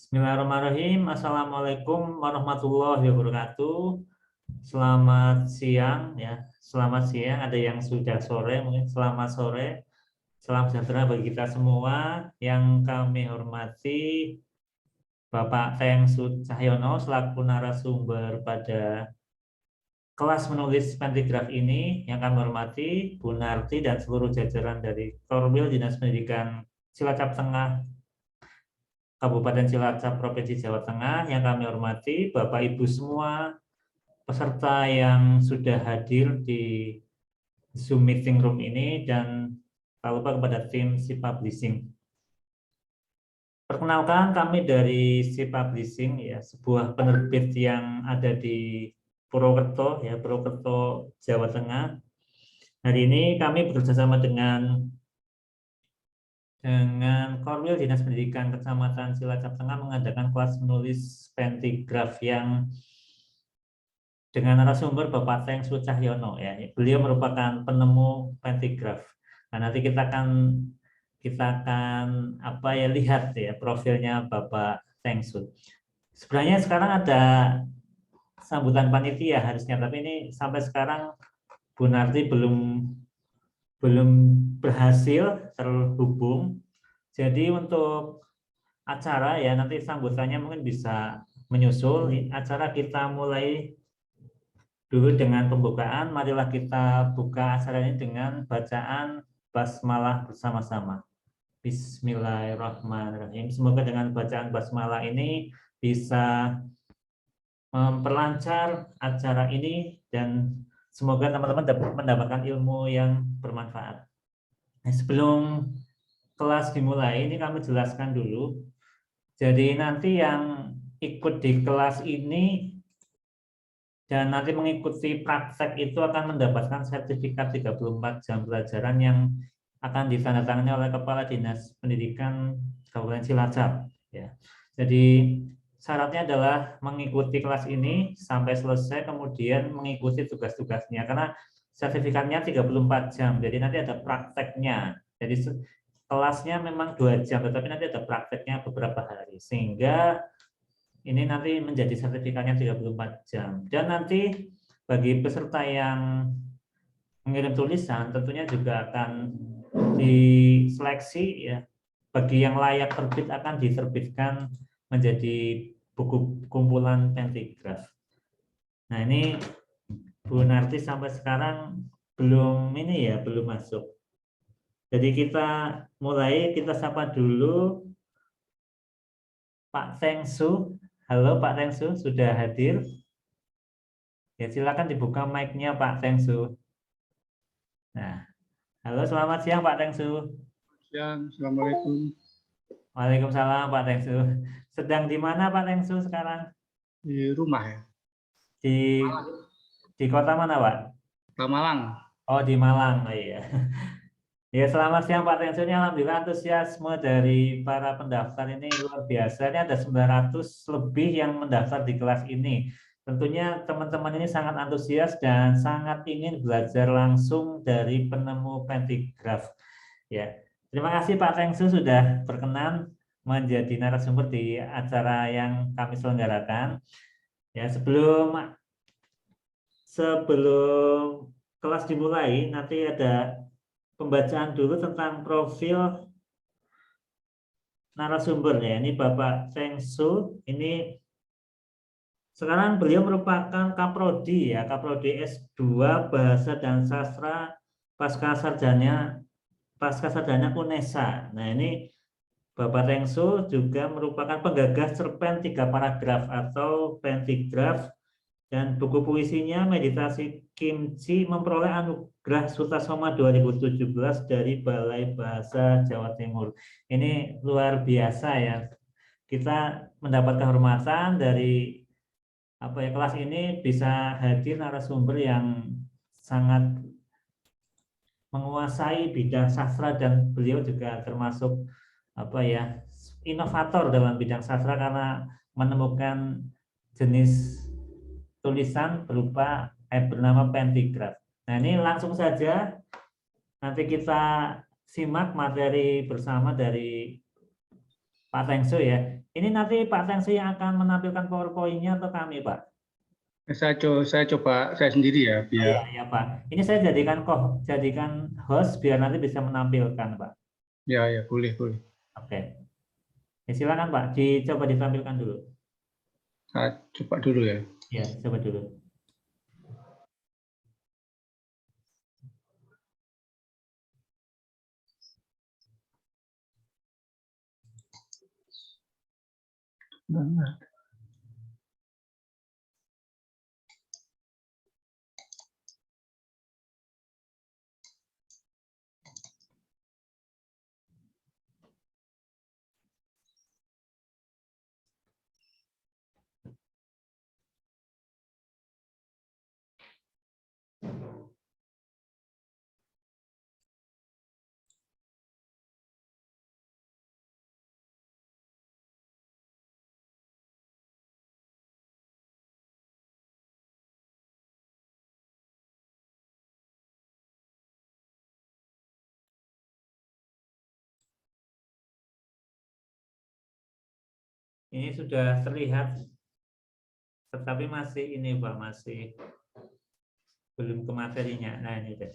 Bismillahirrahmanirrahim. Assalamualaikum warahmatullahi wabarakatuh. Selamat siang ya. Selamat siang. Ada yang sudah sore, mungkin selamat sore. Salam sejahtera bagi kita semua. Yang kami hormati Bapak Teng Sud Cahyono selaku narasumber pada kelas menulis pentigraf ini. Yang kami hormati Bu Narti dan seluruh jajaran dari Korwil Dinas Pendidikan Cilacap Tengah Kabupaten Cilacap, Provinsi Jawa Tengah, yang kami hormati, Bapak Ibu semua, peserta yang sudah hadir di Zoom meeting room ini, dan tak lupa kepada tim Si Publishing. Perkenalkan, kami dari Si Publishing, ya, sebuah penerbit yang ada di Purwokerto, ya, Purwokerto, Jawa Tengah. Hari ini kami bekerjasama dengan Korwil Dinas Pendidikan Kecamatan Cilacap Tengah mengadakan kelas menulis pentigraf yang dengan narasumber Bapak Teng Sud Cahyono, ya. Beliau merupakan penemu pentigraf. Nah, nanti kita akan apa ya, lihat ya profilnya Bapak Teng Sud. Sebenarnya sekarang ada sambutan panitia harusnya, tapi ini sampai sekarang Bu Narti belum berhasil terhubung. Jadi untuk acara ya nanti sambutannya mungkin bisa menyusul. Acara kita mulai dulu dengan pembukaan. Marilah kita buka acara ini dengan bacaan basmalah bersama-sama. Bismillahirrahmanirrahim. Semoga dengan bacaan basmalah ini bisa memperlancar acara ini dan semoga teman-teman dapat mendapatkan ilmu yang bermanfaat. Nah, sebelum kelas dimulai, ini kami jelaskan dulu. Jadi nanti yang ikut di kelas ini dan nanti mengikuti praktek itu akan mendapatkan sertifikat 34 jam pelajaran yang akan ditandatangani oleh Kepala Dinas Pendidikan Kabupaten Cilacap. Ya. Jadi syaratnya adalah mengikuti kelas ini sampai selesai, kemudian mengikuti tugas-tugasnya, karena sertifikatnya 34 jam, jadi nanti ada prakteknya. Jadi kelasnya memang 2 jam, tetapi nanti ada prakteknya beberapa hari, sehingga ini nanti menjadi sertifikatnya 34 jam. Dan nanti bagi peserta yang mengirim tulisan tentunya juga akan diseleksi ya. Bagi yang layak terbit akan diterbitkan menjadi buku kumpulan pentigraf. Nah, ini Bu Narti sampai sekarang belum ini ya, belum masuk. Jadi kita sapa dulu Pak Teng Sud. Halo Pak Teng Sud, sudah hadir? Ya, silakan dibuka mic-nya Pak Teng Sud. Nah, halo selamat siang Pak Teng Sud. Siang, Assalamualaikum. Waalaikumsalam Pak Teng Sud. Sedang di mana Pak Teng Sud sekarang? Di rumah ya? Di di kota mana Pak? Ke Malang. Oh, di Malang. Oh iya. Ya, selamat siang Pak Teng Sud. Alhamdulillah antusiasme dari para pendaftar ini luar biasa. Ini ada 900 lebih yang mendaftar di kelas ini. Tentunya teman-teman ini sangat antusias dan sangat ingin belajar langsung dari penemu pentigraf. Ya, terima kasih Pak Teng Sud sudah berkenan menjadi narasumber di acara yang kami selenggarakan. Ya, sebelum kelas dimulai, nanti ada pembacaan dulu tentang profil narasumbernya. Ini Bapak Teng Sud. Ini sekarang beliau merupakan Kaprodi ya, Kaprodi S2 Bahasa dan Sastra pasca sarjana UNESA. Nah, ini Bapak Teng Sud juga merupakan penggagas cerpen 3 paragraf atau pentigraf, dan buku puisinya Meditasi Kimchi memperoleh anugerah Sutasoma 2017 dari Balai Bahasa Jawa Timur. Ini luar biasa ya. Kita mendapat kehormatan dari kelas ini bisa hadir narasumber yang sangat menguasai bidang sastra, dan beliau juga termasuk inovator dalam bidang sastra karena menemukan jenis tulisan bernama pentigraf. Nah, ini langsung saja nanti kita simak materi bersama dari Pak Tengsu ya. Ini nanti Pak Tengsu yang akan menampilkan PowerPoint-nya atau kami, Pak? Saya coba saya sendiri ya, Oh iya, biar ya Pak. Ini saya jadikan host biar nanti bisa menampilkan, Pak. ya boleh boleh. Oke. Ya, silakan Pak, dicoba ditampilkan dulu. Saya coba dulu ya. Ya, coba dulu. Ini sudah terlihat, tetapi masih ini Pak, masih belum ke materinya. Nah ini deh.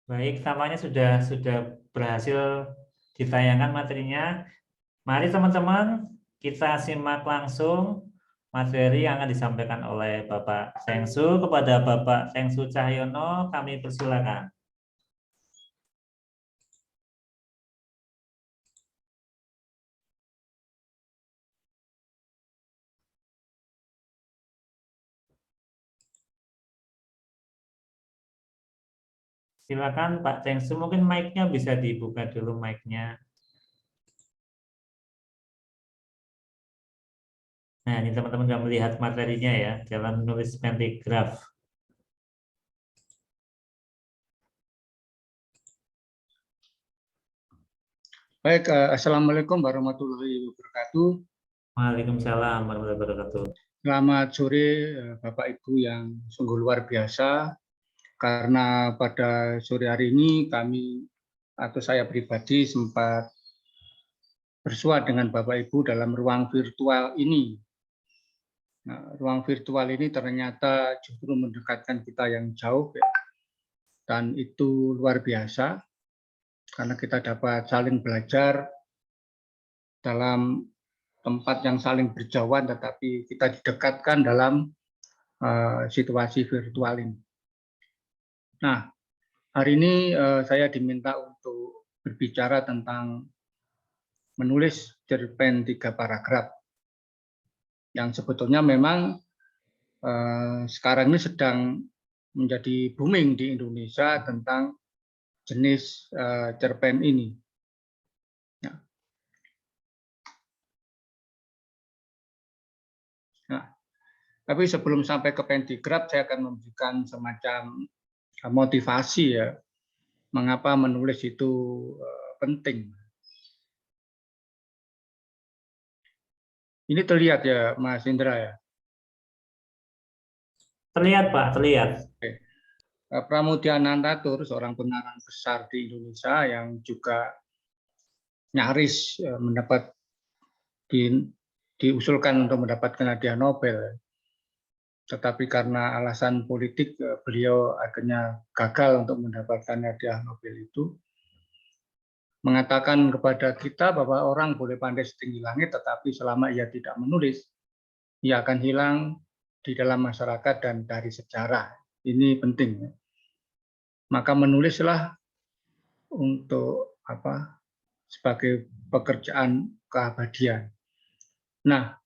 Baik, tampaknya sudah berhasil ditayangkan materinya. Mari teman-teman kita simak langsung materi yang akan disampaikan oleh Bapak Sengsu. Kepada Bapak Sengsu Cahyono, kami persilakan. Silakan Pak Sengsu, mungkin mic-nya bisa dibuka dulu mic-nya. Nah, ini teman-teman sudah melihat materinya ya, dalam menulis pentigraf. Baik, Assalamualaikum warahmatullahi wabarakatuh. Waalaikumsalam warahmatullahi wabarakatuh. Selamat sore Bapak Ibu yang sungguh luar biasa, karena pada sore hari ini kami atau saya pribadi sempat bersua dengan Bapak Ibu dalam ruang virtual ini. Nah, ruang virtual ini ternyata justru mendekatkan kita yang jauh ya, dan itu luar biasa karena kita dapat saling belajar dalam tempat yang saling berjauhan, tetapi kita didekatkan dalam situasi virtual ini. Nah, hari ini saya diminta untuk berbicara tentang menulis cerpen 3 paragraf yang sebetulnya memang sekarang ini sedang menjadi booming di Indonesia tentang jenis cerpen ini. Nah, tapi sebelum sampai ke pentigraf, saya akan memberikan semacam motivasi ya, mengapa menulis itu penting. Ini terlihat ya, Mas Indra ya. Terlihat Pak, terlihat. Pramudia Anantatur, seorang pengarang besar di Indonesia yang juga nyaris mendapat diusulkan untuk mendapatkan hadiah Nobel. Tetapi karena alasan politik beliau akhirnya gagal untuk mendapatkan hadiah Nobel itu. Mengatakan kepada kita bahwa orang boleh pandai setinggi langit, tetapi selama ia tidak menulis, ia akan hilang di dalam masyarakat dan dari sejarah. Ini penting. Maka menulislah untuk sebagai pekerjaan keabadian. Nah,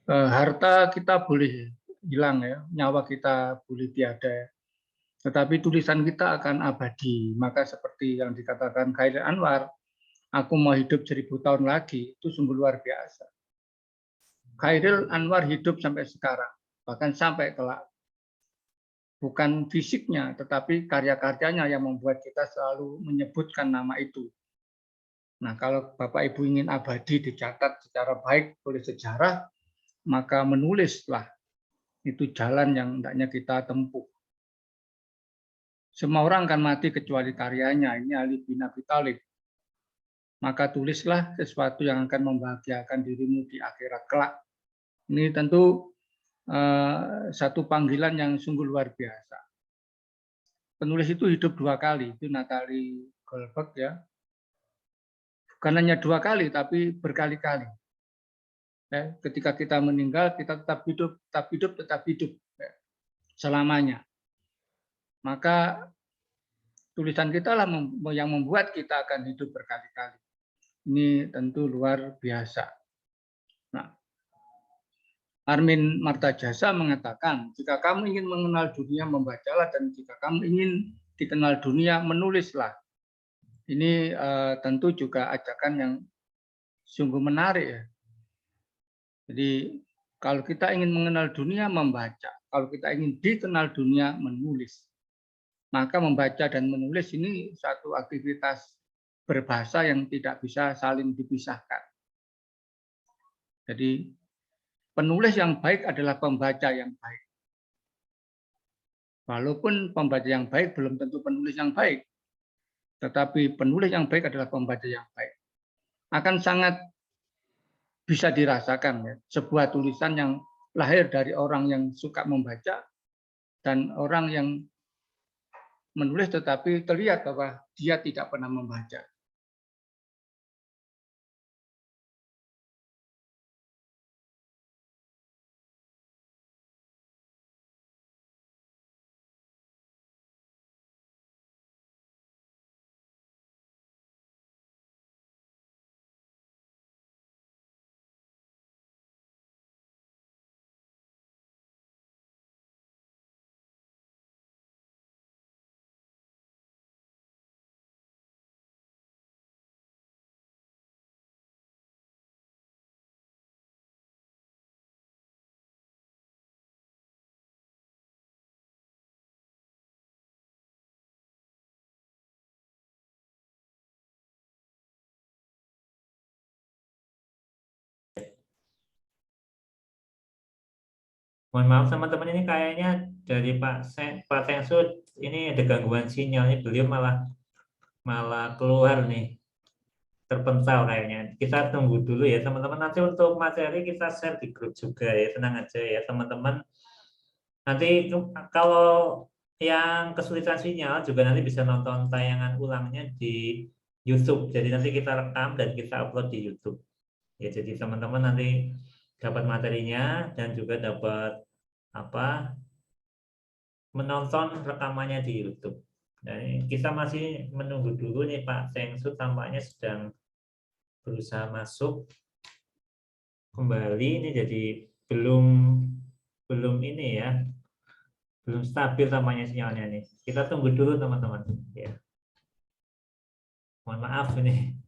harta kita boleh hilang ya, nyawa kita boleh tiada, tetapi tulisan kita akan abadi. Maka seperti yang dikatakan Khairil Anwar, aku mau hidup 1000 tahun lagi, itu sungguh luar biasa. Khairil Anwar hidup sampai sekarang, bahkan sampai kelak. Bukan fisiknya, tetapi karya-karyanya yang membuat kita selalu menyebutkan nama itu. Nah, kalau Bapak Ibu ingin abadi dicatat secara baik oleh sejarah, maka menulislah. Itu jalan yang hendaknya kita tempuh. Semua orang akan mati kecuali karyanya. Ini Ali bin Abi Thalib. Maka tulislah sesuatu yang akan membahagiakan dirimu di akhirat kelak. Ini tentu satu panggilan yang sungguh luar biasa. Penulis itu hidup 2 kali, itu Natalie Goldberg ya. Bukan hanya 2 kali, tapi berkali-kali. Ya, ketika kita meninggal, kita tetap hidup ya, selamanya. Maka tulisan kita lah yang membuat kita akan hidup berkali-kali. Ini tentu luar biasa. Nah, Armin Martajasa mengatakan, jika kamu ingin mengenal dunia, membacalah, dan jika kamu ingin dikenal dunia, menulislah. Ini tentu juga ajakan yang sungguh menarik ya. Jadi kalau kita ingin mengenal dunia, membaca. Kalau kita ingin dikenal dunia, menulis. Maka membaca dan menulis ini satu aktivitas berbahasa yang tidak bisa saling dipisahkan. Jadi penulis yang baik adalah pembaca yang baik. Walaupun pembaca yang baik belum tentu penulis yang baik. Tetapi penulis yang baik adalah pembaca yang baik. Akan sangat bisa dirasakan ya, sebuah tulisan yang lahir dari orang yang suka membaca dan orang yang menulis tetapi terlihat bahwa dia tidak pernah membaca. Mohon maaf teman-teman, ini kayaknya dari Pak Sensud ini ada gangguan sinyal, ini beliau malah keluar nih, terpental kayaknya. Kita tunggu dulu ya teman-teman, nanti untuk materi kita share di grup juga ya, tenang aja ya teman-teman. Nanti kalau yang kesulitan sinyal juga nanti bisa nonton tayangan ulangnya di YouTube. Jadi nanti kita rekam dan kita upload di YouTube. Ya, jadi teman-teman nanti dapat materinya dan juga dapat menonton rekamannya di YouTube. Dan kita masih menunggu dulu nih Pak Sensud, tampaknya sedang berusaha masuk kembali. Ini jadi belum ini ya, belum stabil tampaknya sinyalnya nih. Kita tunggu dulu teman-teman. Ya, mohon maaf ini.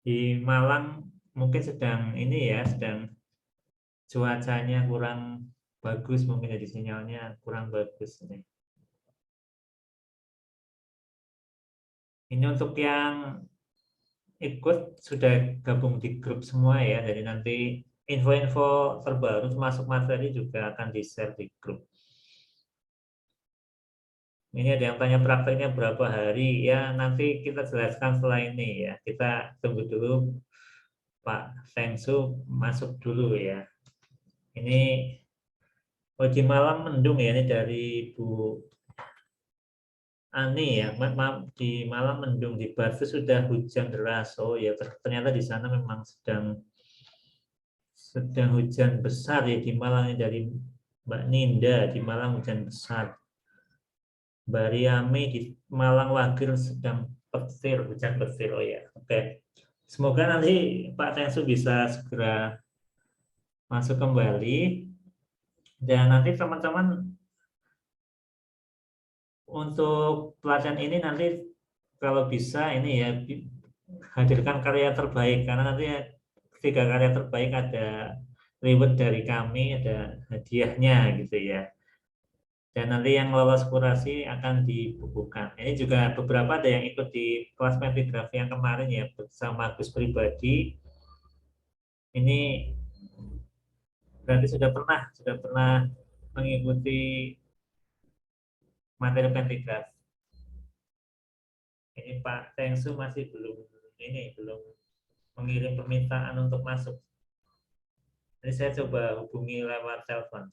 Di Malang mungkin sedang ini ya, sedang cuacanya kurang bagus, mungkin jadi sinyalnya kurang bagus ini. Ini untuk yang ikut sudah gabung di grup semua ya, jadi nanti info-info terbaru termasuk materi juga akan di-share di grup. Ini ada yang tanya prakteknya berapa hari, ya nanti kita jelaskan setelah ini ya. Kita tunggu dulu Pak Sensud masuk dulu ya. Ini di Malang mendung ya, ini dari Bu Ani ya, di Malang mendung, di Batu sudah hujan deras. Oh ya, ternyata di sana memang sedang hujan besar ya di Malang. Dari Mbak Ninda, di Malang hujan besar. Mbak Riami di Malang Wagir sedang petir, hujan petir. Oh ya, oke. Semoga nanti Pak Tensu bisa segera masuk kembali, dan nanti teman-teman untuk pelatihan ini nanti kalau bisa ini ya hadirkan karya terbaik, karena nanti ketika karya terbaik ada reward dari kami, ada hadiahnya gitu ya. Dan nanti yang lolos kurasi akan dibukukan. Ini juga beberapa ada yang ikut di kelas metigrafi yang kemarin ya bersama Gus pribadi. Ini berarti sudah pernah mengikuti materi pentigraf. Ini Pak Tengsu masih belum mengirim permintaan untuk masuk. Jadi saya coba hubungi lewat telepon.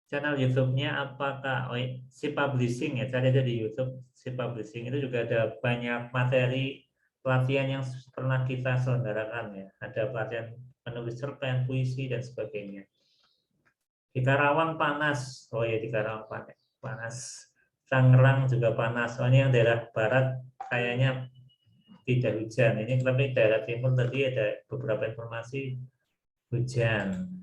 Channel YouTube-nya apakah si publishing ya, cari aja di YouTube si publishing, itu juga ada banyak materi pelatihan yang pernah kita selenggarakan ya. Ada pelatihan menulis cerpen, puisi dan sebagainya. Di Karawang panas, oh ya di Karawang panas. Tangerang juga panas, soalnya yang daerah barat kayaknya tidak hujan. Ini tapi daerah timur tadi ada beberapa informasi hujan.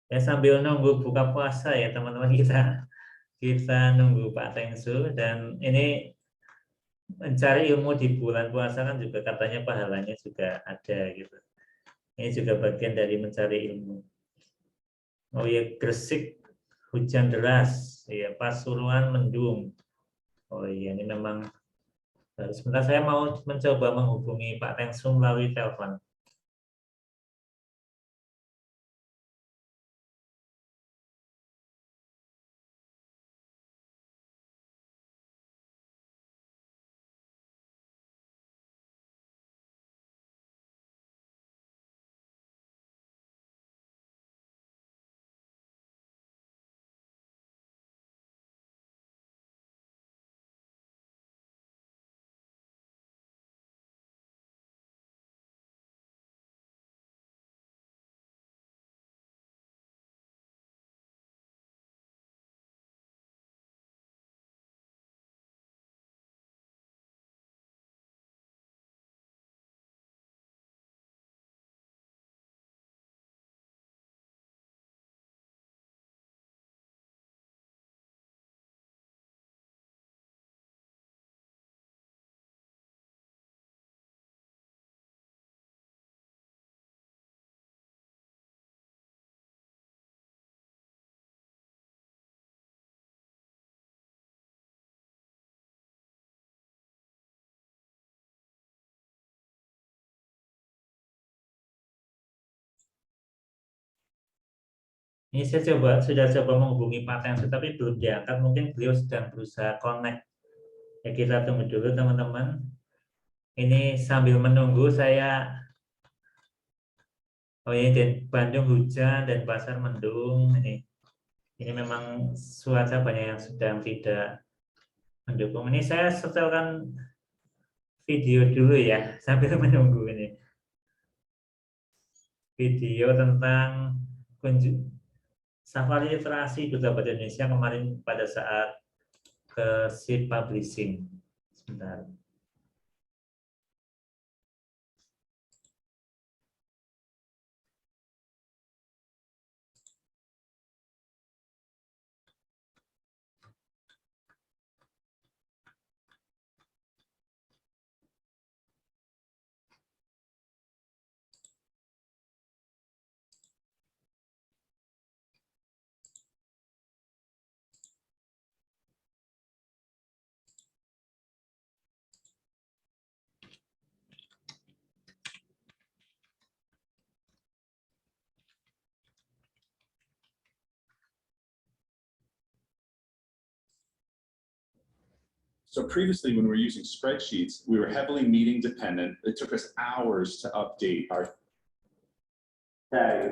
Ya sambil nunggu buka puasa ya teman-teman, kita nunggu Pak Tengsu, dan ini mencari ilmu di bulan puasa kan juga katanya pahalanya juga ada gitu. Ini juga bagian dari mencari ilmu. Oh ya, Gresik hujan deras, ya Pasuruan mendung. Oh iya, ini memang sebentar saya mau mencoba menghubungi Pak Tengsu melalui telepon. Ini saya sudah coba menghubungi Pak Tengsu tapi belum diangkat, mungkin beliau sedang berusaha connect. Ya kita tunggu dulu teman-teman. Ini sambil menunggu saya, oh ini di Bandung hujan dan pasar mendung. Ini memang cuaca banyak yang sedang tidak mendukung. Ini saya setelkan video dulu ya sambil menunggu ini. Video tentang safari literasi Duta Bahasa Indonesia kemarin pada saat ke SIP Publishing. Sebentar. So previously, when we were using spreadsheets, we were heavily meeting dependent. It took us hours to update our.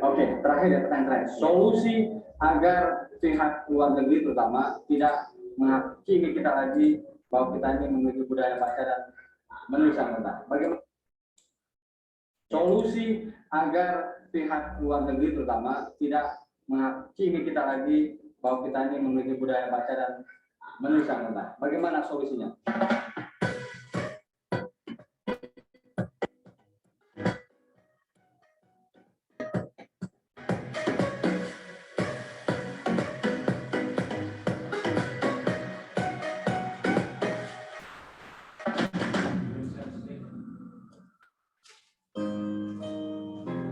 Oke, terakhir ya, pertanyaan terakhir. Solusi agar pihak luar negeri terutama tidak menghakimi kita lagi bahwa kita ini memiliki budaya baca dan menulis yang benar. Bagaimana solusi agar pihak luar negeri terutama tidak menghakimi kita lagi bahwa kita ini memiliki budaya baca dan menulis yang benar? Bagaimana solusinya?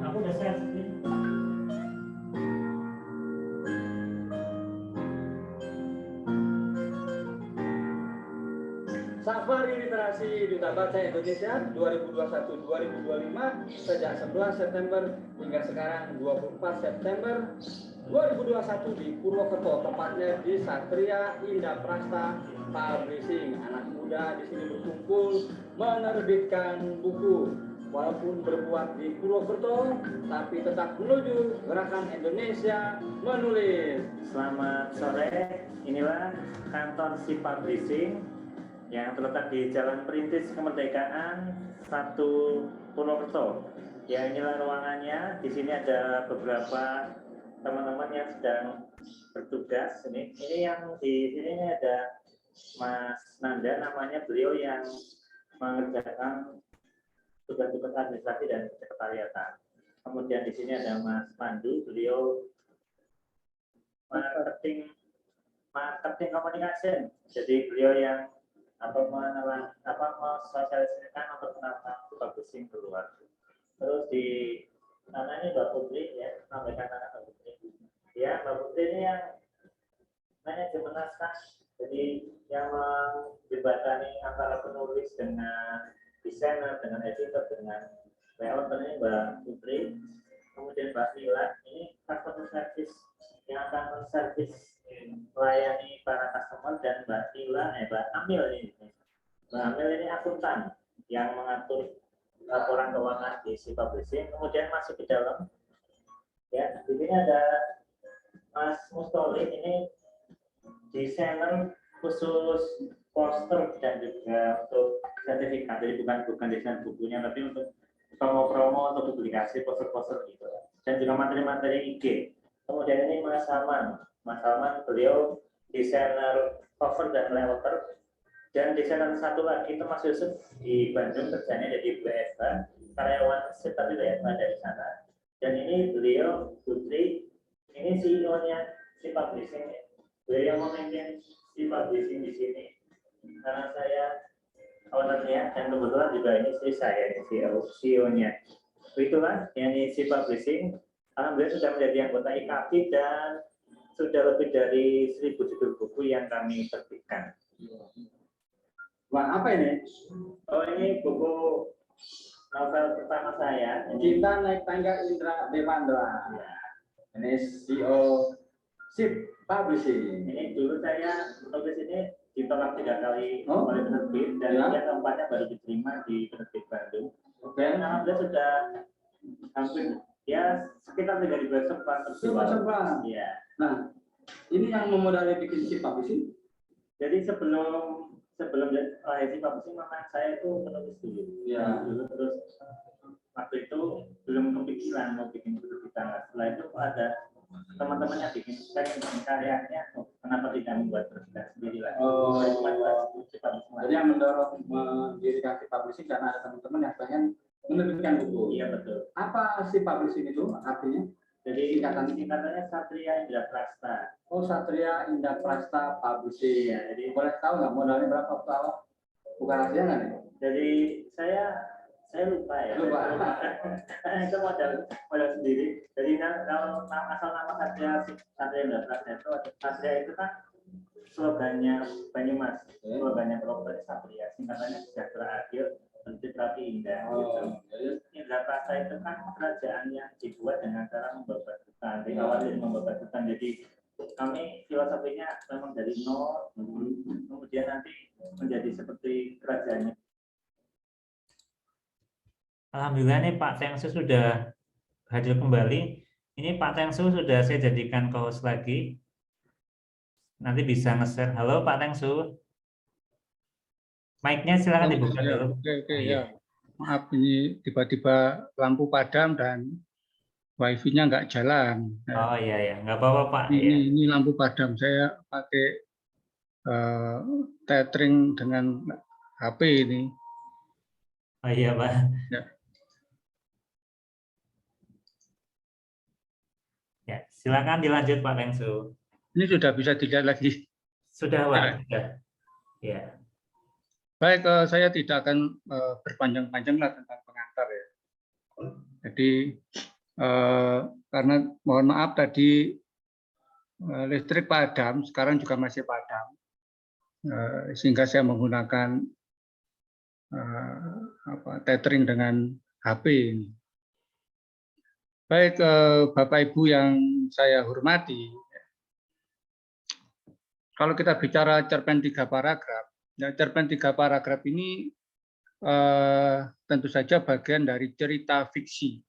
Aku udah share screen. Safari Literasi Duta Baca Indonesia 2021-2025 sejak 11 September hingga sekarang 24 September 2021 di Purwokerto, tepatnya di Satria Indah Prasta Publishing. Anak muda di sini berkumpul menerbitkan buku. Walaupun berbuat di Purwokerto, tapi tetap menuju gerakan Indonesia menulis. Selamat sore, inilah kantor Si Publishing yang terletak di Jalan Perintis Kemerdekaan 1 Purwokerto. Ya, inilah ruangannya. Di sini ada beberapa teman-teman yang sedang bertugas. Ini yang di sini ada Mas Nanda, namanya beliau yang mengerjakan tugas-tugas administrasi dan sekretariatan. Kemudian di sini ada Mas Pandu, beliau marketing communication. Jadi beliau yang mensosialisasikan untuk mengenalkan publishing keluar. Terus di sana ini Mbak Putri ya, sampaikan Mbak Putri. Ya, Mbak Putri ini yang manajemen naskah. Jadi yang menjembatani antara penulis dengan desainer, dengan editor, dengan layouter ini Mbak Putri. Kemudian Mbak Mila ini customer service yang akan menservis melayani para customer, dan Mbak Amil ini. Mbak Amil ini akuntan yang mengatur laporan keuangan di Si Publishing. Kemudian masuk ke dalam. Ya, di sini ada Mas Mustoli, ini desainer khusus poster dan juga untuk sertifikat. Jadi bukan desain bukunya, tapi untuk promo-promo, untuk publikasi poster-poster gitu. Dan juga materi-materi IG. Kemudian ini Mas Salman. Mas Salman beliau desainer cover dan layouter. Dan desainer satu lagi itu Mas Yusuf di Bandung, kerjanya jadi BSK, karyawan resip tapi BSK dari sana. Dan ini beliau Putri, ini CEO-nya Si Publishing. Beliau yang memimpin Si Publishing di sini. Karena saya ownernya, dan kebetulan juga ini saya CEO-nya. Itulah yang ini Si Publishing. Alhamdulillah sudah menjadi anggota IKAP dan sudah lebih dari 1000 judul buku yang kami terbitkan. Wah, apa ini? Oh, ini buku novel pertama saya. Cinta Naik Tangga Indra Devandra. Ini CEO Sip Publishing. Ini dulu saya menulis ini ditolak 3 kali oleh penerbit, dan yang keempatnya baru diterima di penerbit Bandung. Dan alhamdulillah sudah hampir ya sekitar 3 bulan sempat terjual. Iya. Nah, ini yang memodali bikin Si Publishing. Jadi sebelum lahir Si Publishing, memang saya itu penulis dulu. Ya. Dulu terus waktu itu belum kepikiran mau bikin penerbitan. Setelah itu ada teman-temannya bikin karyanya, kenapa tidak membuat penerbitan sendiri lagi? Jadi yang mendorong mendirikan Si Publishing karena ada teman-teman yang pengen menerbitkan buku. Iya, betul. Apa Si Publishing itu artinya? Jadi singkatannya Satria Indah Prasta. Oh, Satria Indah Prasta Publishing. Iya, jadi boleh tahu nggak modalnya berapa waktu awal? Bukan rahasia nggak nih? Jadi saya lupa ya. Lupa. Itu modal sendiri. Jadi kalau asal nama Satria Indah Prasta itu, Satria itu kan slogannya Banyumas, slogannya Proper Satria, singkatannya sejahtera adil, tertib rapi indah. Gitu. Indah Prasta itu kan kerajaan yang dibuat dengan cara membabat hutan, diawali membabat hutan. Jadi kami filosofinya memang dari nol, kemudian nanti menjadi seperti kerajaannya. Alhamdulillah nih Pak Tengsu sudah hadir kembali. Ini Pak Tengsu sudah saya jadikan co-host lagi. Nanti bisa nge-share. Halo Pak Tengsu. Mic-nya silakan dibuka Ya, dulu. oke, Iya. ya. Maaf, ini tiba-tiba lampu padam dan wifi-nya nggak jalan. Oh iya, nggak apa-apa Pak. Iya. Ini lampu padam. Saya pakai tethering dengan HP ini. Oh iya Pak. Ya. Ya, silakan dilanjut Pak Tengsu. Ini sudah bisa dilihat lagi. Sudah Pak. Ya. Sudah. Ya. Baik, saya tidak akan berpanjang-panjang lah tentang pengantar ya. Jadi karena mohon maaf tadi listrik padam, sekarang juga masih padam, sehingga saya menggunakan tethering dengan HP ini. Baik, Bapak Ibu yang saya hormati, kalau kita bicara cerpen 3 paragraf, ya, cerpen 3 paragraf ini tentu saja bagian dari cerita fiksi.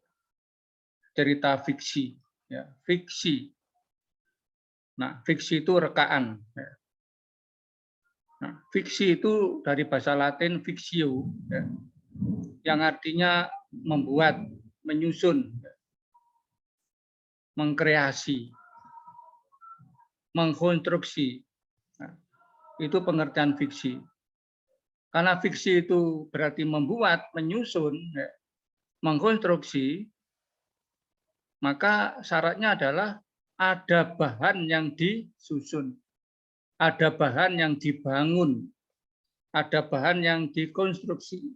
Cerita fiksi, ya, fiksi. Nah, fiksi itu rekaan. Ya. Nah, fiksi itu dari bahasa Latin fictio, ya, yang artinya membuat, menyusun, ya, mengkreasi, mengkonstruksi. Nah, itu pengertian fiksi. Karena fiksi itu berarti membuat, menyusun, ya, mengkonstruksi, maka syaratnya adalah ada bahan yang disusun, ada bahan yang dibangun, ada bahan yang dikonstruksi,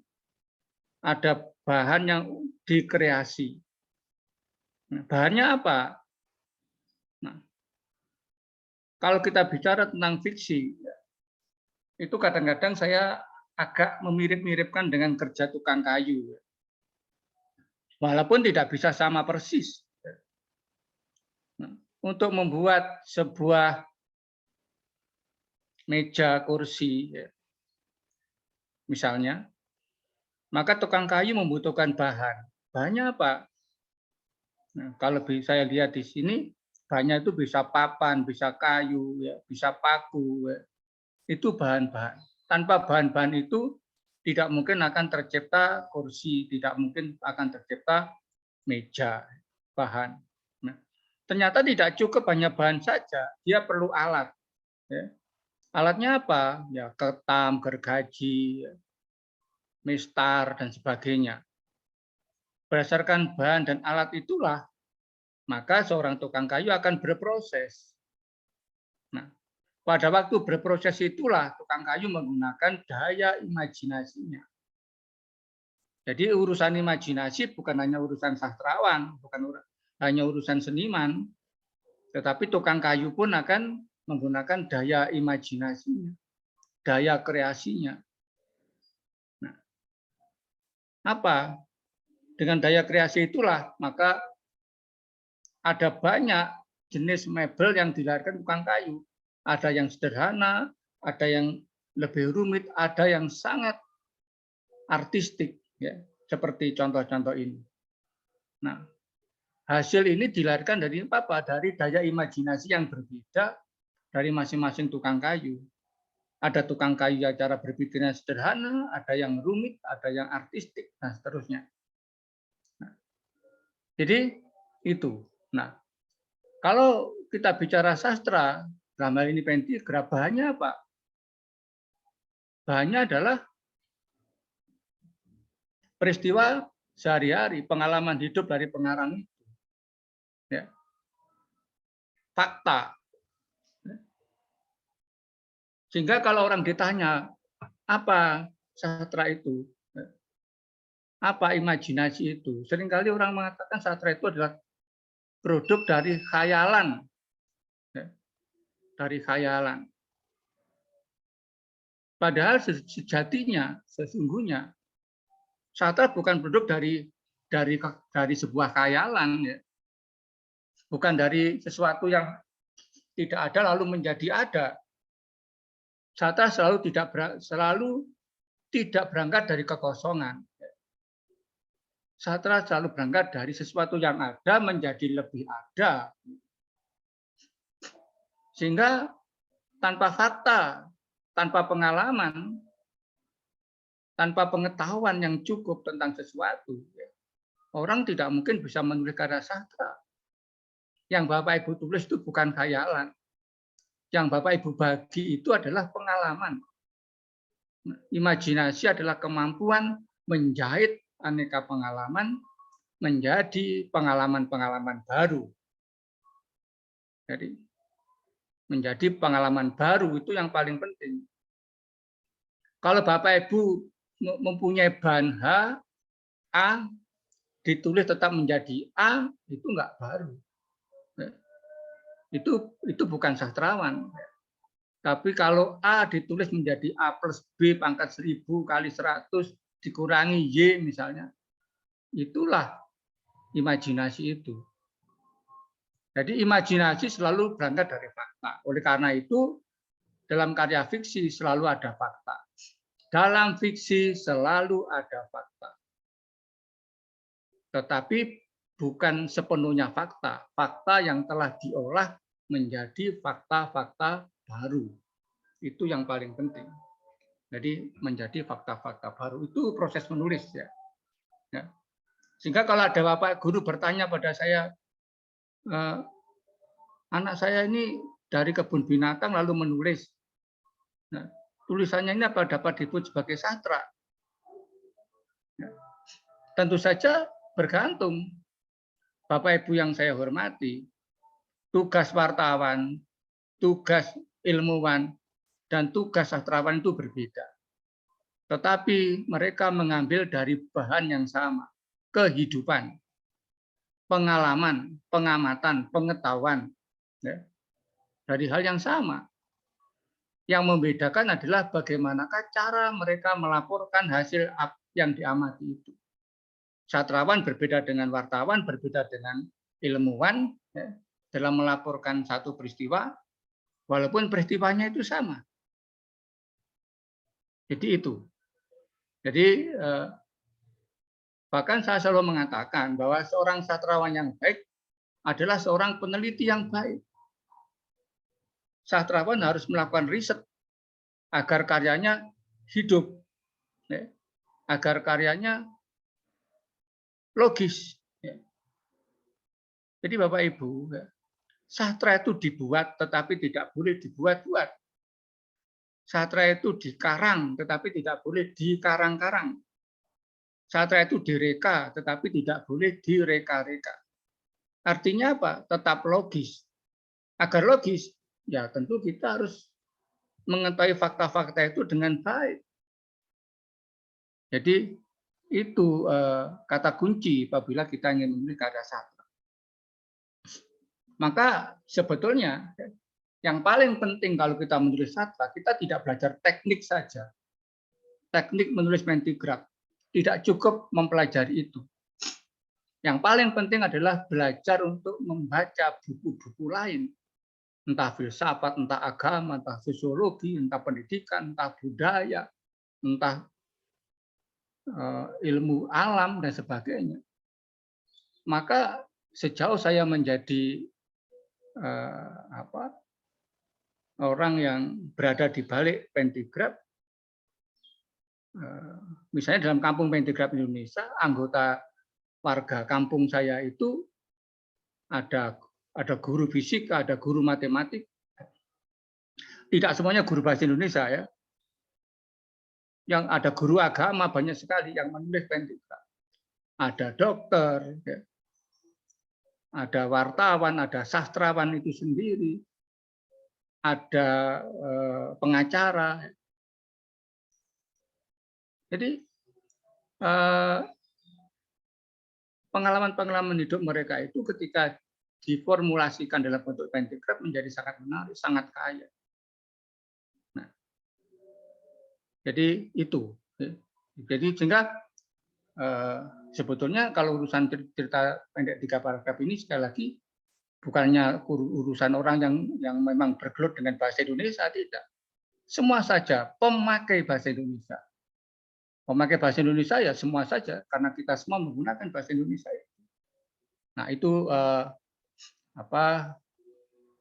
ada bahan yang dikreasi. Nah, bahannya apa? Nah, kalau kita bicara tentang fiksi, itu kadang-kadang saya agak memirip-miripkan dengan kerja tukang kayu. Walaupun tidak bisa sama persis. Nah, untuk membuat sebuah meja, kursi, misalnya, maka tukang kayu membutuhkan bahan. Bahannya apa? Nah, kalau saya lihat di sini, bahannya itu bisa papan, bisa kayu, ya, bisa paku. Ya. Itu bahan-bahan. Tanpa bahan-bahan itu tidak mungkin akan tercipta kursi, tidak mungkin akan tercipta meja, bahan. Nah, ternyata tidak cukup hanya bahan saja, dia perlu alat. Ya. Alatnya apa? Ya, ketam, gergaji, mistar, dan sebagainya. Berdasarkan bahan dan alat itulah, maka seorang tukang kayu akan berproses. Nah, pada waktu berproses itulah tukang kayu menggunakan daya imajinasinya. Jadi urusan imajinasi bukan hanya urusan sastrawan, bukan hanya urusan seniman, tetapi tukang kayu pun akan menggunakan daya imajinasinya, daya kreasinya. Nah, apa? Dengan daya kreasi itulah, maka ada banyak jenis mebel yang dilahirkan tukang kayu. Ada yang sederhana, ada yang lebih rumit, ada yang sangat artistik, ya, seperti contoh-contoh ini. Nah, hasil ini dilahirkan dari apa? Dari daya imajinasi yang berbeda dari masing-masing tukang kayu. Ada tukang kayu yang cara berpikirnya sederhana, ada yang rumit, ada yang artistik, dan seterusnya. Nah, jadi itu. Nah, kalau kita bicara sastra, dalam hal ini pentigraf, bahannya apa? Bahannya adalah peristiwa sehari-hari, pengalaman hidup dari pengarang itu. Ya. Fakta. Sehingga kalau orang ditanya, apa sastra itu? Apa imajinasi itu? Seringkali orang mengatakan sastra itu adalah produk dari khayalan. Dari khayalan. Padahal sejatinya, sesungguhnya, sastra bukan produk dari sebuah khayalan, ya. Bukan dari sesuatu tidak ada lalu menjadi ada. Sastra selalu tidak berangkat dari kekosongan. Sastra selalu berangkat dari sesuatu yang ada menjadi lebih ada. Sehingga tanpa fakta, tanpa pengalaman, tanpa pengetahuan yang cukup tentang sesuatu, orang tidak mungkin bisa menulis karya sastra. Yang Bapak Ibu tulis itu bukan khayalan. Yang Bapak Ibu bagi itu adalah pengalaman. Imajinasi adalah kemampuan menjahit aneka pengalaman menjadi pengalaman-pengalaman baru. Jadi menjadi pengalaman baru itu yang paling penting. Kalau Bapak Ibu mempunyai bahan H, A, ditulis tetap menjadi A, itu enggak baru. Itu bukan sastrawan. Tapi kalau A ditulis menjadi A plus B pangkat 1000 kali 100 dikurangi Y misalnya, itulah imajinasi itu. Jadi imajinasi selalu berangkat dari fakta. Oleh karena itu, dalam karya fiksi selalu ada fakta. Dalam fiksi selalu ada fakta. Tetapi bukan sepenuhnya fakta. Fakta yang telah diolah menjadi fakta-fakta baru. Itu yang paling penting. Jadi menjadi fakta-fakta baru. Itu proses menulis ya. Sehingga kalau ada Bapak Guru bertanya pada saya, anak saya ini dari kebun binatang lalu menulis. Nah, tulisannya ini apa dapat disebut sebagai sastra? Tentu saja bergantung. Bapak Ibu yang saya hormati, tugas wartawan, tugas ilmuwan, dan tugas sastrawan itu berbeda. Tetapi mereka mengambil dari bahan yang sama, kehidupan, pengalaman, pengamatan, pengetahuan, ya, dari hal yang sama. Yang membedakan adalah bagaimanakah cara mereka melaporkan hasil yang diamati itu. Sastrawan berbeda dengan wartawan, berbeda dengan ilmuwan, ya, dalam melaporkan satu peristiwa, walaupun peristiwanya itu sama. Jadi itu. Jadi bahkan saya selalu mengatakan bahwa seorang sastrawan yang baik adalah seorang peneliti yang baik. Sastrawan harus melakukan riset agar karyanya hidup, ya, agar karyanya logis. Ya. Jadi Bapak Ibu, ya, sastra itu dibuat tetapi tidak boleh dibuat-buat. Sastra itu dikarang tetapi tidak boleh dikarang-karang. Sastra itu direka tetapi tidak boleh direka-reka. Artinya apa? Tetap logis. Agar logis, ya tentu kita harus mengetahui fakta-fakta itu dengan baik. Jadi itu kata kunci apabila kita ingin menulis karya sastra. Maka sebetulnya yang paling penting kalau kita menulis sastra, kita tidak belajar teknik saja. Teknik menulis pentigraf. Tidak cukup mempelajari itu. Yang paling penting adalah belajar untuk membaca buku-buku lain. Entah filsafat, entah agama, entah sosiologi, entah pendidikan, entah budaya, entah ilmu alam, dan sebagainya. Maka sejauh saya menjadi orang yang berada di balik pentigraf, misalnya dalam kampung pentigraf Indonesia, anggota warga kampung saya itu ada guru fisika, ada guru matematik, tidak semuanya guru bahasa Indonesia ya. Yang ada guru agama banyak sekali yang menulis pentigraf. Ada dokter, ya. Ada wartawan, ada sastrawan itu sendiri, ada pengacara. Jadi pengalaman-pengalaman hidup mereka itu ketika diformulasikan dalam bentuk pentigraf menjadi sangat menarik, sangat kaya. Nah, jadi itu. Jadi sehingga sebetulnya kalau urusan cerita pendek 3 paragraf ini sekali lagi bukannya urusan orang yang memang bergelut dengan bahasa Indonesia, tidak. Semua saja pemakai bahasa Indonesia. Pemakai bahasa Indonesia ya semua saja, karena kita semua menggunakan bahasa Indonesia. Nah, itu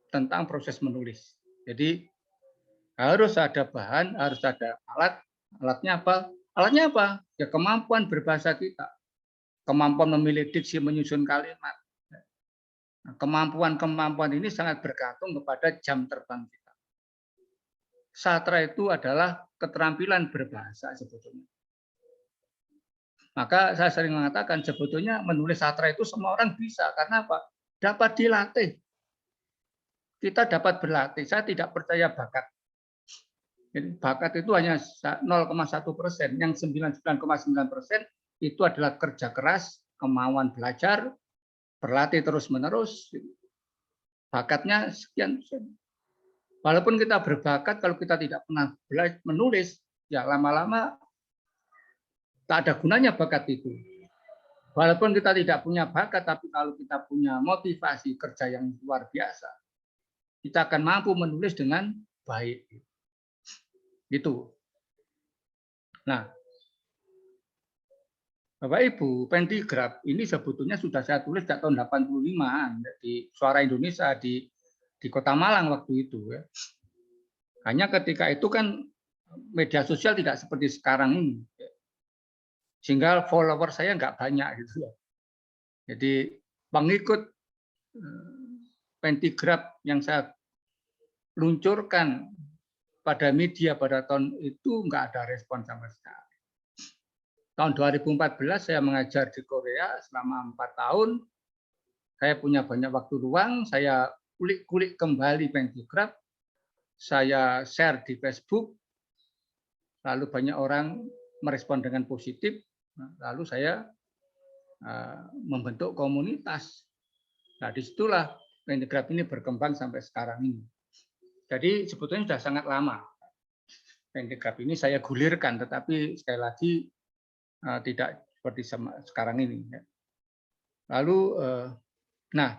tentang proses menulis. Jadi harus ada bahan, harus ada alat. Alatnya apa? Alatnya apa? Ya kemampuan berbahasa kita. Kemampuan memilih diksi menyusun kalimat. Kemampuan-kemampuan ini sangat bergantung kepada jam terbang kita. Sastra itu adalah keterampilan berbahasa sebetulnya. Maka saya sering mengatakan sebetulnya menulis sastra itu semua orang bisa. Karena apa? Dapat dilatih. Kita dapat berlatih. Saya tidak percaya bakat. Jadi bakat itu hanya 0,1%. Yang 99,9% itu adalah kerja keras, kemauan belajar, berlatih terus-menerus. Bakatnya sekian. Walaupun kita berbakat, kalau kita tidak pernah belajar menulis, ya lama-lama tak ada gunanya bakat itu. Walaupun kita tidak punya bakat, tapi kalau kita punya motivasi kerja yang luar biasa, kita akan mampu menulis dengan baik. Gitu. Nah, Bapak Ibu, pentigraf ini sebetulnya sudah saya tulis sejak tahun 85-an di Suara Indonesia di Kota Malang waktu itu. Ya. Hanya ketika itu kan media sosial tidak seperti sekarang ini. Sehingga follower saya nggak banyak gitu. Jadi pengikut pentigraf yang saya luncurkan pada media pada tahun itu nggak ada respon sama sekali. Tahun 2014 saya mengajar di Korea selama 4 tahun. Saya punya banyak waktu luang, saya kulik-kulik kembali pentigraf, saya share di Facebook, lalu banyak orang merespon dengan positif, lalu saya membentuk komunitas. Nah, disitulah pentigraf ini berkembang sampai sekarang ini. Jadi sebetulnya sudah sangat lama. Pentigraf ini saya gulirkan, tetapi sekali lagi tidak seperti sekarang ini. Lalu, nah,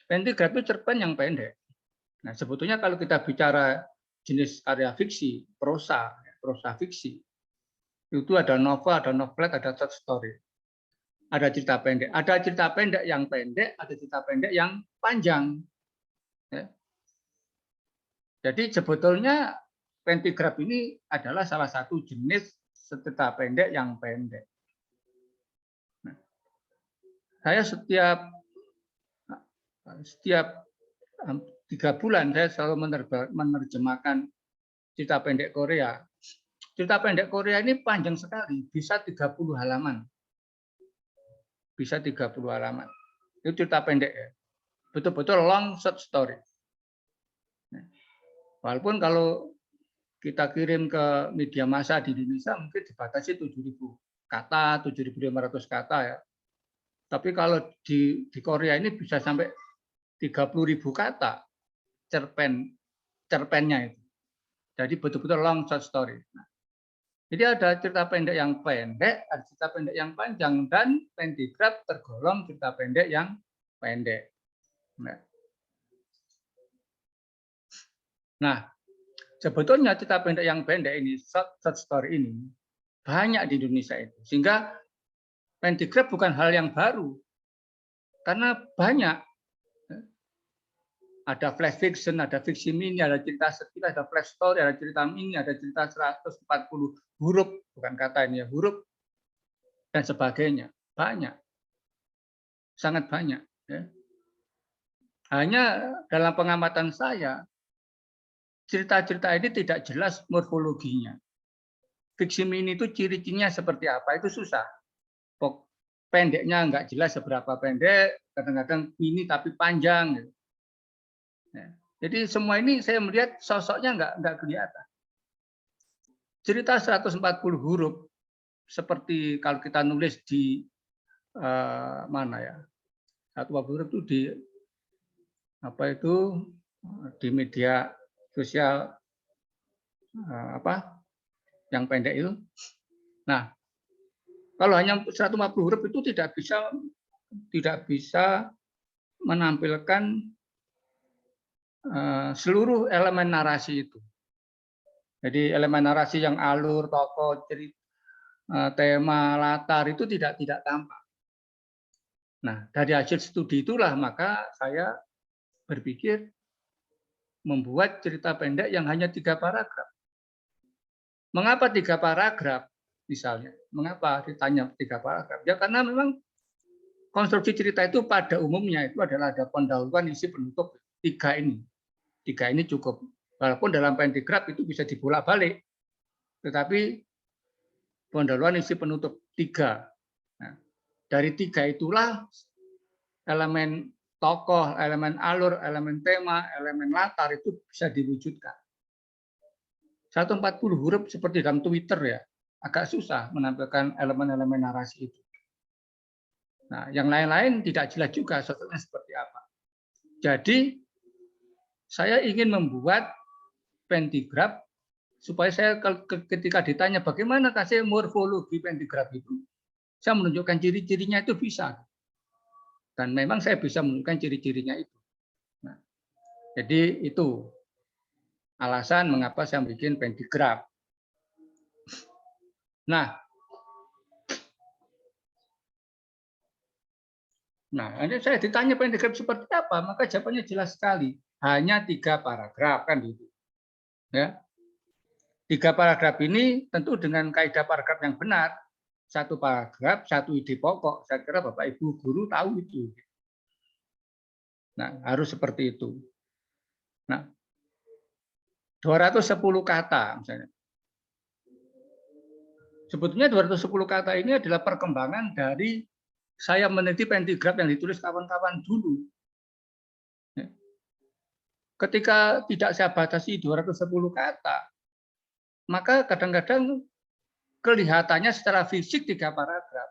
pentigraf itu cerpen yang pendek. Nah, sebetulnya kalau kita bicara jenis karya fiksi, prosa fiksi, itu ada novel, ada novelet, ada short story, ada cerita pendek. Ada cerita pendek yang pendek, ada cerita pendek yang panjang. Jadi sebetulnya pentigraf ini adalah salah satu jenis cerita pendek yang pendek. Nah, saya setiap 3 bulan saya selalu menerjemahkan cerita pendek Korea. Cerita pendek Korea ini panjang sekali, bisa 30 halaman. Bisa 30 halaman. Itu cerita pendek ya. Betul-betul long short story. Walaupun kalau kita kirim ke media massa di Indonesia mungkin dibatasi 7.000 kata, 7.500 kata ya. Tapi kalau di Korea ini bisa sampai 30.000 kata cerpennya itu. Jadi betul-betul long short story. Nah, jadi ada cerita pendek yang pendek, ada cerita pendek yang panjang, dan pentigraf tergolong cerita pendek yang pendek. Nah, sebetulnya cerita pendek yang pendek ini, short story ini, banyak di Indonesia itu. Sehingga pentigraf bukan hal yang baru. Karena banyak. Ada flash fiction, ada fiksi mini, ada cerita sekilas, ada flash story, ada cerita mini, ada cerita 140 huruf, bukan kata ini ya, huruf, dan sebagainya. Banyak. Sangat banyak. Ya. Hanya dalam pengamatan saya, cerita-cerita ini tidak jelas morfologinya. Fiksi mini itu ciri-cirinya seperti apa, itu susah. Pendeknya nggak jelas seberapa pendek, kadang-kadang mini tapi panjang. Gitu. Ya. Jadi semua ini saya melihat sosoknya nggak kelihatan. Cerita 140 huruf, seperti kalau kita nulis di mana ya, 140 huruf itu di media sosial yang pendek itu. Nah, kalau hanya 150 huruf itu tidak bisa menampilkan seluruh elemen narasi itu. Jadi elemen narasi yang alur, tokoh, cerita, tema, latar itu tidak tampak. Nah, dari hasil studi itulah maka saya berpikir membuat cerita pendek yang hanya 3 paragraf. Mengapa 3 paragraf? Misalnya, mengapa ditanya 3 paragraf? Ya karena memang konstruksi cerita itu pada umumnya itu adalah ada pendahuluan, isi, penutup, 3 ini. 3 ini cukup. Walaupun dalam pendigraf itu bisa dibolak-balik. Tetapi pendahuluan, isi, penutup 3. Nah, dari 3 itulah elemen tokoh, elemen alur, elemen tema, elemen latar itu bisa diwujudkan. 140 huruf seperti dalam Twitter ya, agak susah menampilkan elemen-elemen narasi itu. Nah, yang lain-lain tidak jelas juga sosoknya seperti apa. Jadi, saya ingin membuat pentigraf supaya saya ketika ditanya bagaimana kasih morfologi pentigraf itu, saya menunjukkan ciri-cirinya itu bisa. Dan memang saya bisa menunjukkan ciri-cirinya itu. Nah, jadi itu alasan mengapa saya bikin pentigraf. Nah, ini saya ditanya pentigraf seperti apa, maka jawabannya jelas sekali. Hanya 3 paragraf kan gitu. Ya. 3 paragraf ini tentu dengan kaidah paragraf yang benar. 1 paragraf, 1 ide pokok. Saya kira Bapak Ibu guru tahu itu. Nah, harus seperti itu. Nah, 210 kata misalnya. Sebetulnya 210 kata ini adalah perkembangan dari saya meneliti pentigraf yang ditulis kawan-kawan dulu. Ketika tidak saya batasi 210 kata, maka kadang-kadang kelihatannya secara fisik 3 paragraf.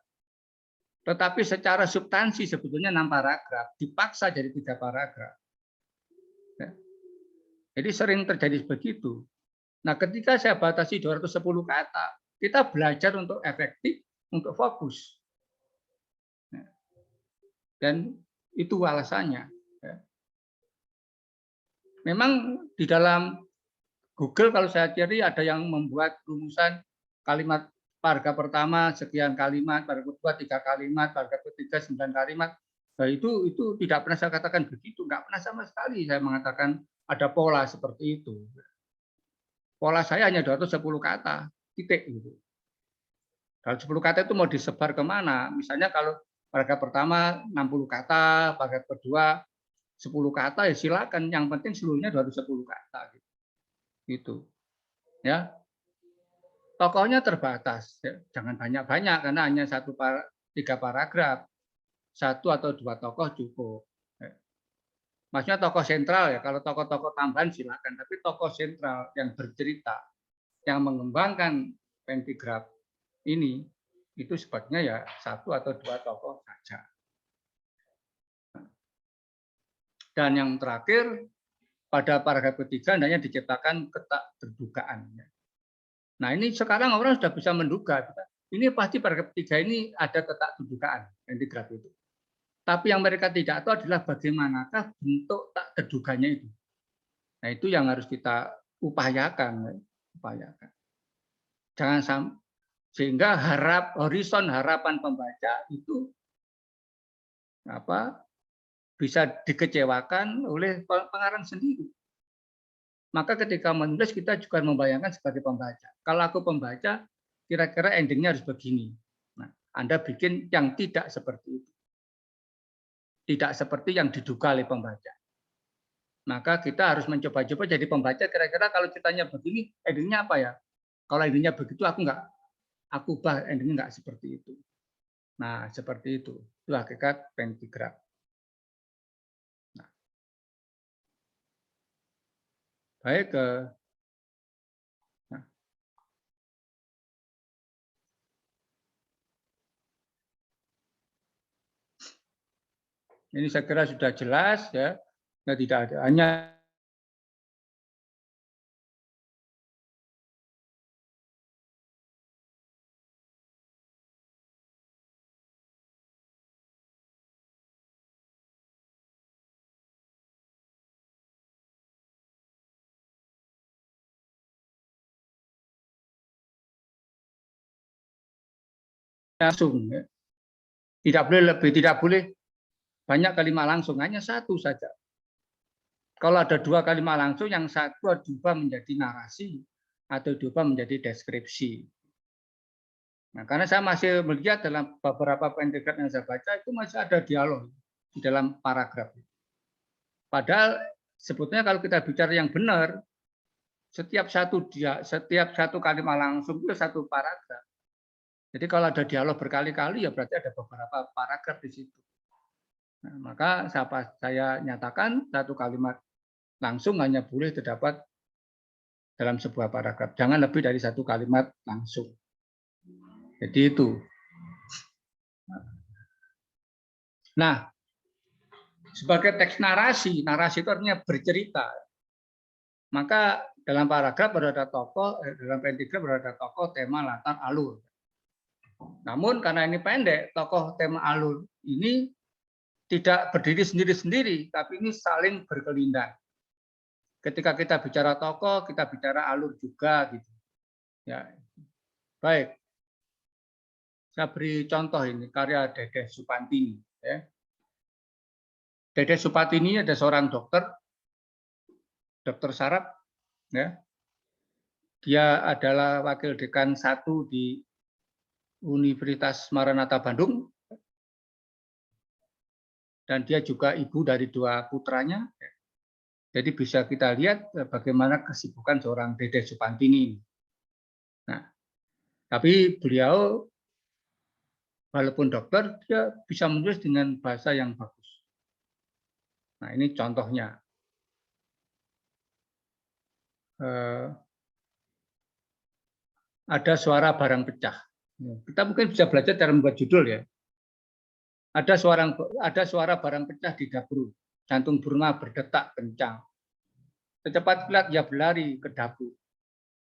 Tetapi secara substansi sebetulnya 6 paragraf, dipaksa jadi 3 paragraf. Jadi sering terjadi begitu. Nah, ketika saya batasi 210 kata, kita belajar untuk efektif, untuk fokus. Dan itu alasannya. Memang di dalam Google kalau saya cari ada yang membuat rumusan kalimat paragraf pertama sekian kalimat, paragraf kedua 3 kalimat, paragraf ketiga 9 kalimat. Nah, itu tidak pernah saya katakan begitu, nggak pernah sama sekali saya mengatakan ada pola seperti itu. Pola saya hanya 210 kata, titik gitu. Kalau 10 kata itu mau disebar kemana? Misalnya kalau paragraf pertama 60 kata, paragraf kedua 10 kata ya silakan. Yang penting seluruhnya 210 kata gitu. Ya. Tokohnya terbatas, ya. Jangan banyak-banyak karena hanya 3 paragraf. 1 atau 2 tokoh cukup. Maksudnya tokoh sentral ya. Kalau tokoh-tokoh tambahan silakan, tapi tokoh sentral yang bercerita, yang mengembangkan pentigraf ini itu sebaiknya ya 1 atau 2 tokoh saja. Dan yang terakhir pada paragraf ketiga hendaknya diciptakan ketakterdugaan. Nah, ini sekarang orang sudah bisa menduga. Ini pasti paragraf ketiga ini ada ketakterdugaan pentigraf itu. Tapi yang mereka tidak tahu adalah bagaimanakah bentuk tak terduganya itu. Nah, itu yang harus kita upayakan. Jangan sampai sehingga horizon harapan pembaca itu bisa dikecewakan oleh pengarang sendiri. Maka ketika menulis kita juga membayangkan sebagai pembaca. Kalau aku pembaca, kira-kira endingnya harus begini. Nah, Anda bikin yang tidak seperti itu. Tidak seperti yang diduga oleh pembaca. Maka kita harus mencoba-coba jadi pembaca. Kira-kira kalau ceritanya begini, endingnya apa ya? Kalau endingnya begitu, aku ubah endingnya nggak seperti itu. Nah, seperti itu. Itu hakikat pentigraf. Nah. Baik. Nah. Ini saya kira sudah jelas ya. Nah, tidak ada hanya langsung. Ya. Tidak boleh lebih, tidak boleh banyak kalimat langsung, hanya satu saja. Kalau ada 2 kalimat langsung, yang satu diubah menjadi narasi atau diubah menjadi deskripsi. Nah, karena saya masih melihat dalam beberapa pendekat yang saya baca itu masih ada dialog di dalam paragraf. Padahal sebetulnya kalau kita bicara yang benar, setiap satu kalimat langsung itu satu paragraf. Jadi kalau ada dialog berkali-kali ya berarti ada beberapa paragraf di situ. Nah, maka saya nyatakan satu kalimat langsung hanya boleh terdapat dalam sebuah paragraf. Jangan lebih dari satu kalimat langsung. Jadi itu. Nah, sebagai teks narasi, narasi itu artinya bercerita. Maka dalam paragraf berada tokoh, dalam pentigram berada tokoh, tema, latar, alur. Namun karena ini pendek, tokoh, tema, alur ini tidak berdiri sendiri-sendiri, tapi ini saling berkelindan. Ketika kita bicara tokoh, kita bicara alur juga, gitu. Ya, baik. Saya beri contoh ini karya Dede Supantini. Ya. Dede Supantini ada seorang dokter saraf. Ya. Dia adalah wakil dekan 1 di Universitas Maranatha Bandung. Dan dia juga ibu dari 2 putranya. Jadi bisa kita lihat bagaimana kesibukan seorang Dede Supantini. Nah, tapi beliau walaupun dokter, dia bisa menulis dengan bahasa yang bagus. Nah, ini contohnya. Ada suara barang pecah. Kita mungkin bisa belajar cara membuat judul ya. Ada suara barang pecah di dapur. Jantung Burma berdetak kencang. Secepat kilat ia berlari ke dapur.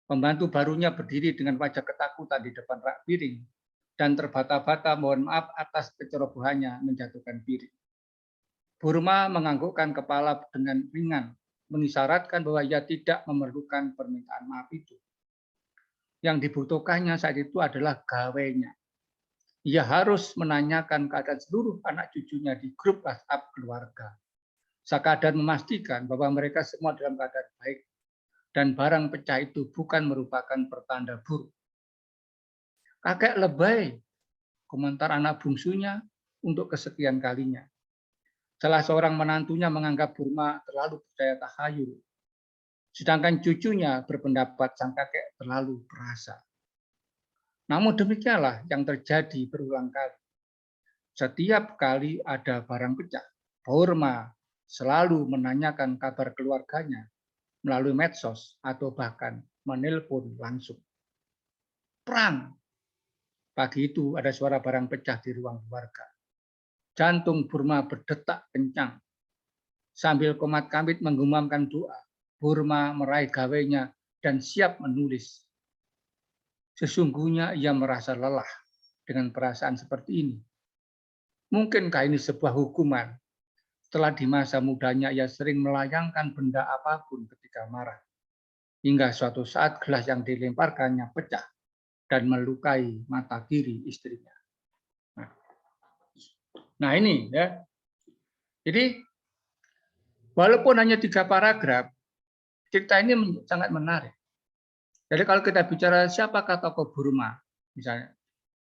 Pembantu barunya berdiri dengan wajah ketakutan di depan rak piring dan terbata-bata mohon maaf atas kecerobohannya menjatuhkan piring. Burma menganggukkan kepala dengan ringan, mengisyaratkan bahwa ia tidak memerlukan permintaan maaf itu. Yang dibutuhkannya saat itu adalah gawainya. Ia harus menanyakan keadaan seluruh anak cucunya di grup WhatsApp keluarga. Sekadar memastikan bahwa mereka semua dalam keadaan baik dan barang pecah itu bukan merupakan pertanda buruk. Kakek lebay, komentar anak bungsunya untuk kesekian kalinya. Salah seorang menantunya menganggap Burma terlalu percaya tahayul. Sedangkan cucunya berpendapat sang kakek terlalu perasa. Namun demikianlah yang terjadi berulang kali. Setiap kali ada barang pecah, Burma selalu menanyakan kabar keluarganya melalui medsos atau bahkan menelpon langsung. Perang. Pagi itu ada suara barang pecah di ruang keluarga. Jantung Burma berdetak kencang. Sambil komat-kamit menggumamkan doa, Burma meraih gawainya dan siap menulis. Sesungguhnya ia merasa lelah dengan perasaan seperti ini. Mungkinkah ini sebuah hukuman? Setelah di masa mudanya ia sering melayangkan benda apapun ketika marah. Hingga suatu saat gelas yang dilemparkannya pecah dan melukai mata kiri istrinya. Nah ini ya. Jadi walaupun hanya 3 paragraf, cerita ini sangat menarik. Jadi kalau kita bicara siapakah tokoh Burma, misalnya,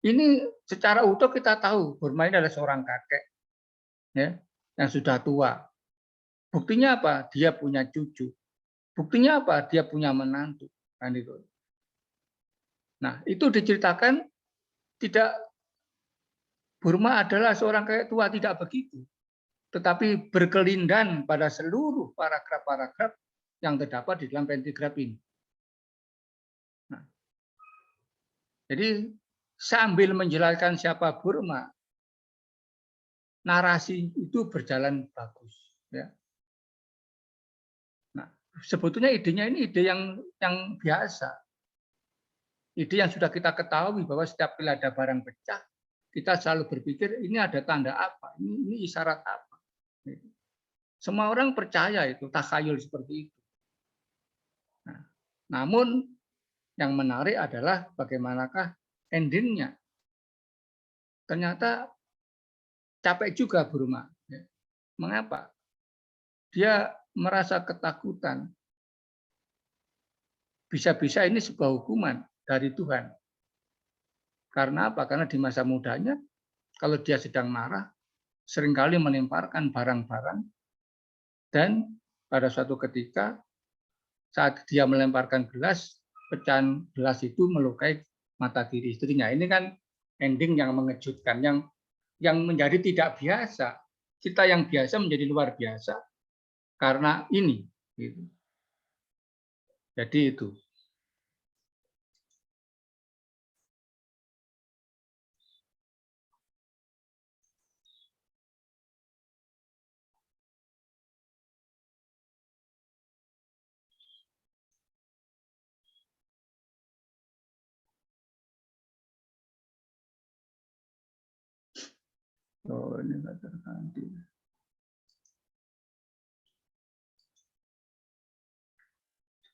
ini secara utuh kita tahu Burma ini adalah seorang kakek, ya, yang sudah tua. Buktinya apa? Dia punya cucu. Buktinya apa? Dia punya menantu. Kan itu. Nah, itu diceritakan tidak Burma adalah seorang kakek tua, tidak begitu. Tetapi berkelindan pada seluruh paragraf-paragraf yang terdapat di dalam pentigram ini. Nah, jadi sambil menjelaskan siapa Burma, narasi itu berjalan bagus. Ya. Nah, sebetulnya idenya ini ide yang biasa. Ide yang sudah kita ketahui bahwa setiap kali ada barang pecah, kita selalu berpikir ini ada tanda apa, ini isyarat apa. Semua orang percaya itu, takhayul seperti itu. Nah, namun yang menarik adalah bagaimanakah endingnya. ternyata capek juga Bu Ruma. Mengapa? Dia merasa ketakutan. Bisa-bisa ini sebuah hukuman dari Tuhan. Karena apa? Karena di masa mudanya, kalau dia sedang marah, seringkali melemparkan barang-barang, dan pada suatu ketika, saat dia melemparkan gelas, pecahan gelas itu melukai mata kiri istrinya. Ini kan ending yang mengejutkan, yang menjadi tidak biasa. Kita yang biasa menjadi luar biasa karena ini. Gitu. Jadi itu. Oh, ini nggak terganti.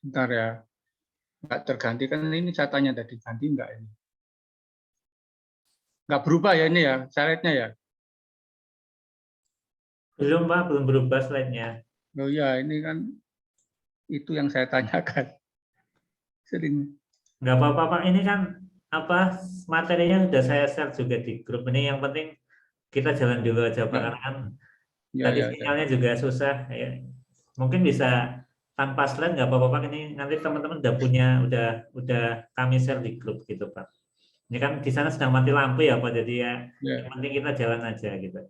Bentar ya. Nggak terganti kan ini saya tanya tadi, ganti nggak ini? Nggak berubah ya ini ya, slide-nya ya? Belum Pak, belum berubah slide-nya. Oh iya, ini kan itu yang saya tanyakan. Sering. Nggak apa-apa Pak, ini kan apa materinya sudah saya share juga di grup. Ini yang penting kita jalan dulu aja Pak, Ya. karena kan Ya, tadi ya, ya. sinyalnya juga susah. Ya. Mungkin bisa tanpa slide nggak apa-apa Pak. Ini nanti teman-teman udah kami share di grup gitu Pak. Ini kan di sana sedang mati lampu ya Pak, jadi ya Ya. yang penting kita jalan aja gitu.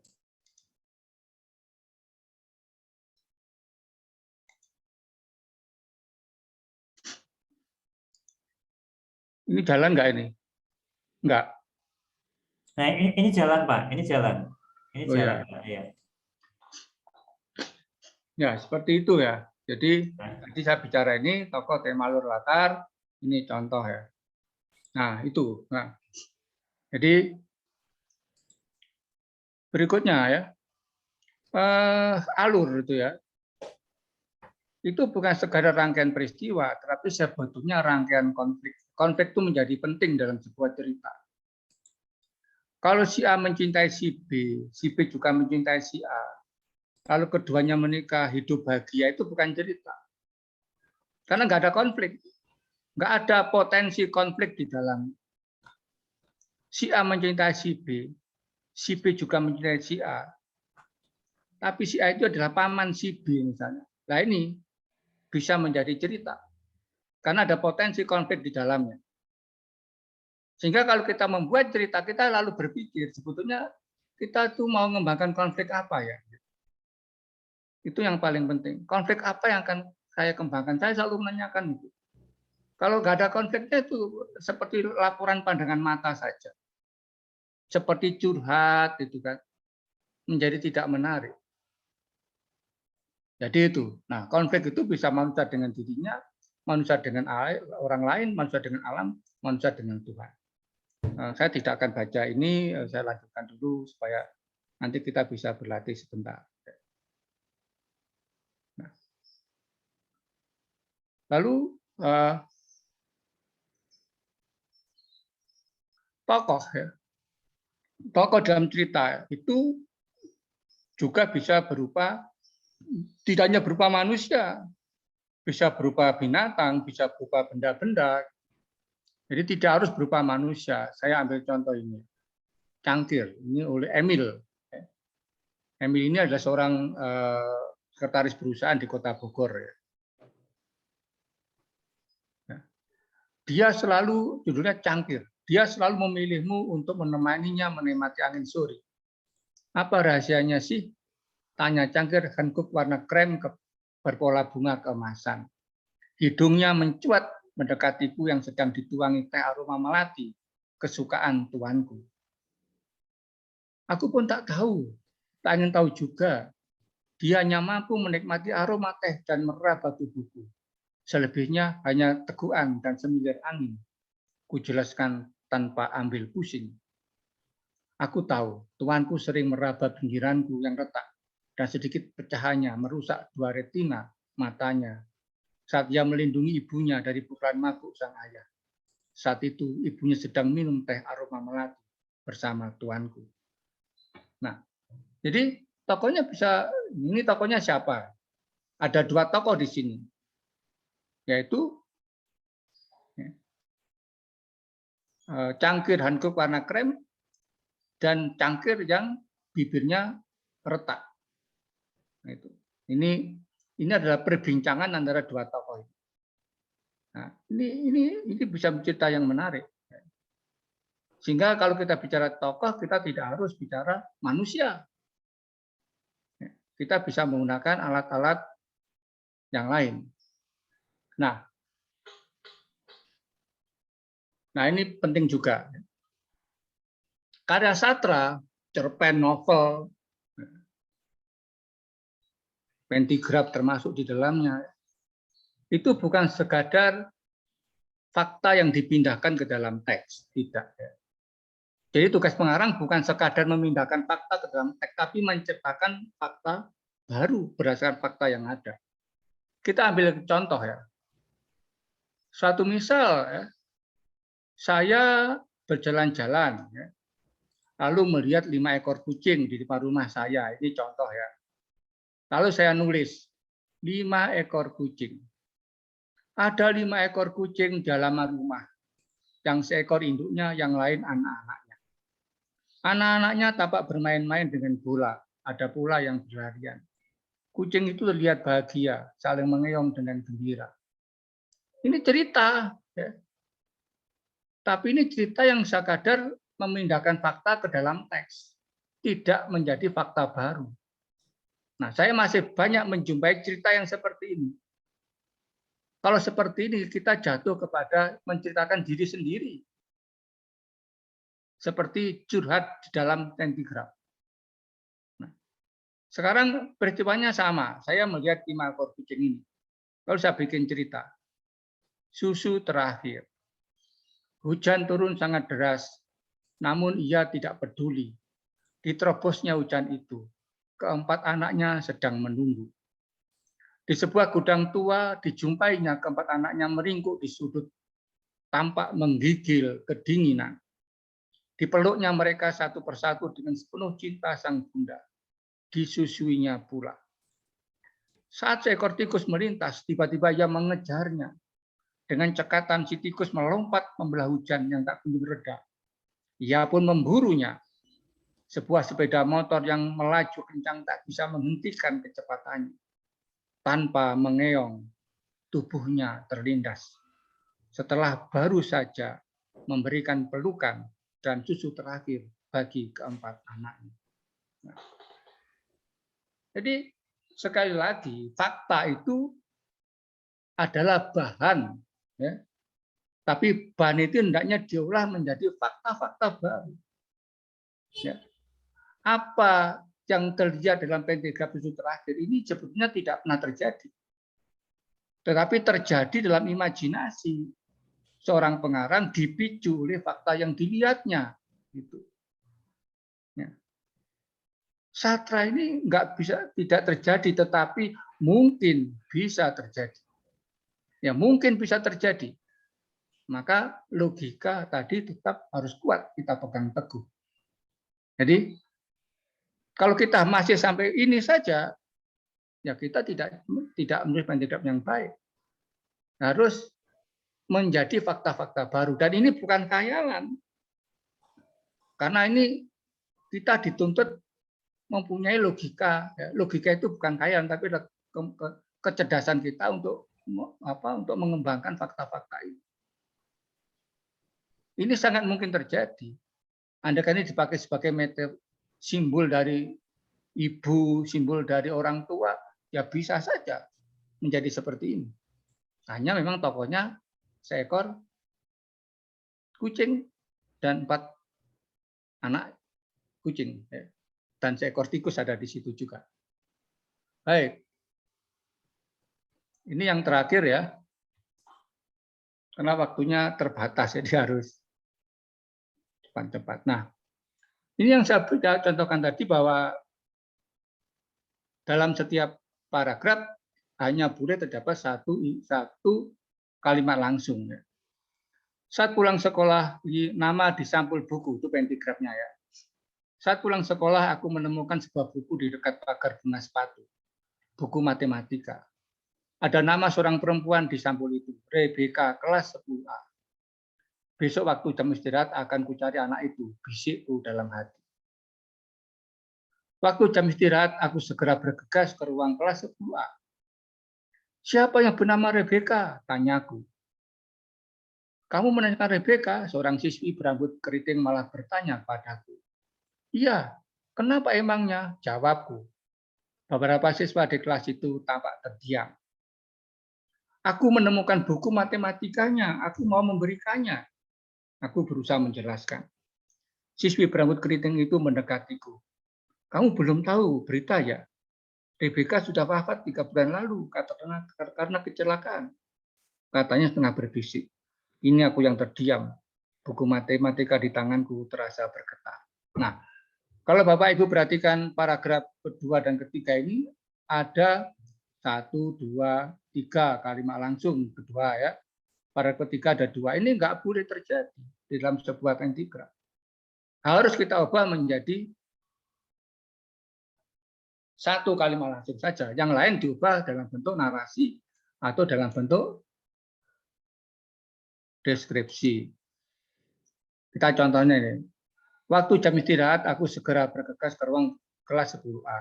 Ini jalan nggak ini? Nggak. Nah ini jalan Pak, ini jalan. Ini Oh jalan ya. Pak. Ya. Ya, seperti itu ya. Jadi Nah, tadi saya bicara ini tokoh tema alur latar, ini contoh ya. Nah, itu. Nah, jadi berikutnya ya. Alur itu ya. Itu bukan sekadar rangkaian peristiwa, tetapi sebetulnya rangkaian konflik. Konflik itu menjadi penting dalam sebuah cerita. Kalau si A mencintai si B juga mencintai si A, lalu keduanya menikah, hidup bahagia, itu bukan cerita. Karena nggak ada konflik. Nggak ada potensi konflik di dalam. Si A mencintai si B juga mencintai si A. Tapi si A itu adalah paman si B misalnya. Nah ini bisa menjadi cerita. Karena ada potensi konflik di dalamnya. Sehingga kalau kita membuat cerita, kita lalu berpikir, sebetulnya kita tuh mau mengembangkan konflik apa ya? Itu yang paling penting. Konflik apa yang akan saya kembangkan? Saya selalu menanyakan itu. Kalau nggak ada konfliknya itu seperti laporan pandangan mata saja. Seperti curhat, itu kan. Menjadi tidak menarik. Jadi itu. Nah, konflik itu bisa manusia dengan dirinya, manusia dengan orang lain, manusia dengan alam, manusia dengan Tuhan. Saya tidak akan baca ini, saya lanjutkan dulu supaya nanti kita bisa berlatih sebentar. Nah. Lalu tokoh ya. Tokoh dalam cerita itu juga bisa berupa tidak hanya berupa manusia, bisa berupa binatang, bisa berupa benda-benda. Jadi tidak harus berupa manusia. Saya ambil contoh ini. Cangkir, ini oleh Emil. Emil ini adalah seorang sekretaris perusahaan di Kota Bogor. Dia selalu, judulnya Cangkir, dia selalu memilihmu untuk menemaninya menikmati angin sore. Apa rahasianya sih? Tanya Cangkir, handuk warna krem berpola bunga keemasan. Hidungnya mencuat mendekatiku yang sedang dituangi teh aroma melati, kesukaan tuanku. Aku pun tak tahu, tak ingin tahu juga. Dia hanya mampu menikmati aroma teh dan meraba tubuhku. Selebihnya hanya tegukan dan semilir angin. Kujelaskan tanpa ambil pusing. Aku tahu, tuanku sering meraba pinggiranku yang retak dan sedikit pecahannya merusak dua retina matanya saat ia melindungi ibunya dari pukulan mabuk sang ayah. Saat itu ibunya sedang minum teh aroma melati bersama Tuanku. Nah, jadi tokohnya bisa, ini tokohnya siapa? Ada 2 tokoh di sini, yaitu cangkir Hankook warna krem dan cangkir yang bibirnya retak. Nah, itu. Ini adalah perbincangan antara 2 tokoh ini. Nah, ini bisa cerita yang menarik. Sehingga kalau kita bicara tokoh, kita tidak harus bicara manusia. Kita bisa menggunakan alat-alat yang lain. Nah, ini penting juga. Karya sastra, cerpen, novel, pentigraf termasuk di dalamnya, itu bukan sekadar fakta yang dipindahkan ke dalam teks, tidak. Jadi tugas pengarang bukan sekadar memindahkan fakta ke dalam teks, tapi menciptakan fakta baru berdasarkan fakta yang ada. Kita ambil contoh ya. Suatu misal, ya, saya berjalan-jalan, ya, lalu melihat 5 ekor kucing di depan rumah saya. Ini contoh ya. Lalu saya nulis 5 ekor kucing. Ada 5 ekor kucing di halaman rumah. Yang seekor induknya, yang lain anak-anaknya. Anak-anaknya tampak bermain-main dengan bola. Ada pula yang berlarian. Kucing itu terlihat bahagia, saling mengeong dengan gembira. Ini cerita, ya. Tapi ini cerita yang sekadar memindahkan fakta ke dalam teks, tidak menjadi fakta baru. Nah, saya masih banyak menjumpai cerita yang seperti ini. Kalau seperti ini, kita jatuh kepada menceritakan diri sendiri. Seperti curhat di dalam pentigraf. Nah, sekarang peristiwanya sama. Saya melihat 5 ekor kucing ini. Lalu saya bikin cerita. Susu terakhir. Hujan turun sangat deras, namun ia tidak peduli. Diterobosnya hujan itu. Keempat anaknya sedang menunggu. Di sebuah gudang tua, dijumpainya keempat anaknya meringkuk di sudut, tampak menggigil kedinginan. Dipeluknya mereka satu persatu dengan sepenuh cinta sang bunda. Disusuinya pula. Saat seekor tikus melintas, tiba-tiba ia mengejarnya. Dengan cekatan si tikus melompat membelah hujan yang tak kunjung reda. Ia pun memburunya. Sebuah sepeda motor yang melaju kencang tak bisa menghentikan kecepatannya. Tanpa mengeong, tubuhnya terlindas. Setelah baru saja memberikan pelukan dan susu terakhir bagi keempat anaknya. Nah, jadi sekali lagi fakta itu adalah bahan, ya. Tapi bahan itu hendaknya diolah menjadi fakta-fakta baru. Ya. Apa yang terlihat dalam pentigraf susu terakhir ini sebetulnya tidak pernah terjadi. Tetapi terjadi dalam imajinasi seorang pengarang dipicu oleh fakta yang dilihatnya. Gitu. Ya. Sastra ini tidak terjadi, tetapi mungkin bisa terjadi. Ya mungkin bisa terjadi. Maka logika tadi tetap harus kuat kita pegang teguh. Jadi kalau kita masih sampai ini saja, ya kita tidak menulis pentigraf yang baik. Harus menjadi fakta-fakta baru. Dan ini bukan khayalan. Karena ini kita dituntut mempunyai logika. Logika itu bukan khayalan, tapi kecerdasan kita untuk mengembangkan fakta-fakta ini. Ini sangat mungkin terjadi. Andaikan ini dipakai sebagai metode simbol dari ibu, simbol dari orang tua, ya bisa saja menjadi seperti ini. Hanya memang tokohnya seekor kucing dan 4 anak kucing. Dan seekor tikus ada di situ juga. Baik. Ini yang terakhir ya. Karena waktunya terbatas, jadi harus cepat-cepat. Nah, ini yang saya contohkan tadi bahwa dalam setiap paragraf hanya boleh terdapat satu kalimat langsung. Saat pulang sekolah, nama di sampul buku, itu pentigrafnya ya. Saat pulang sekolah, aku menemukan sebuah buku di dekat pagar bunga sepatu. Buku matematika. Ada nama seorang perempuan di sampul itu, Rebecca, kelas 10A. Besok waktu jam istirahat akan kucari anak itu, bisikku dalam hati. Waktu jam istirahat, aku segera bergegas ke ruang kelas 10A. Siapa yang bernama Rebecca? Tanyaku. Kamu menanyakan Rebecca? Seorang siswi berambut keriting malah bertanya padaku. Iya, kenapa emangnya? Jawabku. Beberapa siswa di kelas itu tampak terdiam. Aku menemukan buku matematikanya, aku mau memberikannya. Aku berusaha menjelaskan. Siswi berambut keriting itu mendekatiku. Kamu belum tahu berita ya? Rebecca sudah wafat 3 bulan lalu karena kecelakaan. Katanya setengah berbisik. Ini aku yang terdiam. Buku matematika di tanganku terasa bergetar. Nah, kalau Bapak Ibu perhatikan paragraf kedua dan ketiga ini ada 1, 2, 3 kalimat langsung kedua ya. Paragraf ketiga ada 2. Ini nggak boleh terjadi di dalam sebuah pentigraf. Harus kita ubah menjadi 1 kalimat langsung saja. Yang lain diubah dalam bentuk narasi atau dalam bentuk deskripsi. Kita contohnya ini. Waktu jam istirahat, aku segera bergegas ke ruang kelas 10A.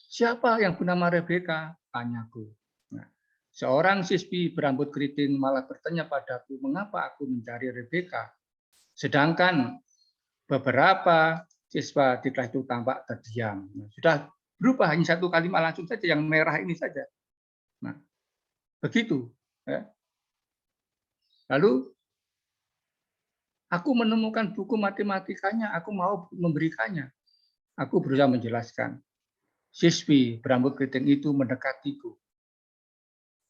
Siapa yang bernama Rebecca? Tanyaku. Nah, seorang siswi berambut keriting malah bertanya padaku, mengapa aku mencari Rebecca? Sedangkan beberapa siswa di kelas itu tampak terdiam. Nah, sudah berubah hanya 1 kalimat langsung saja, yang merah ini saja. Nah, begitu. Ya. Lalu aku menemukan buku matematikanya, aku mau memberikannya. Aku berusaha menjelaskan. Siswi berambut keriting itu mendekatiku.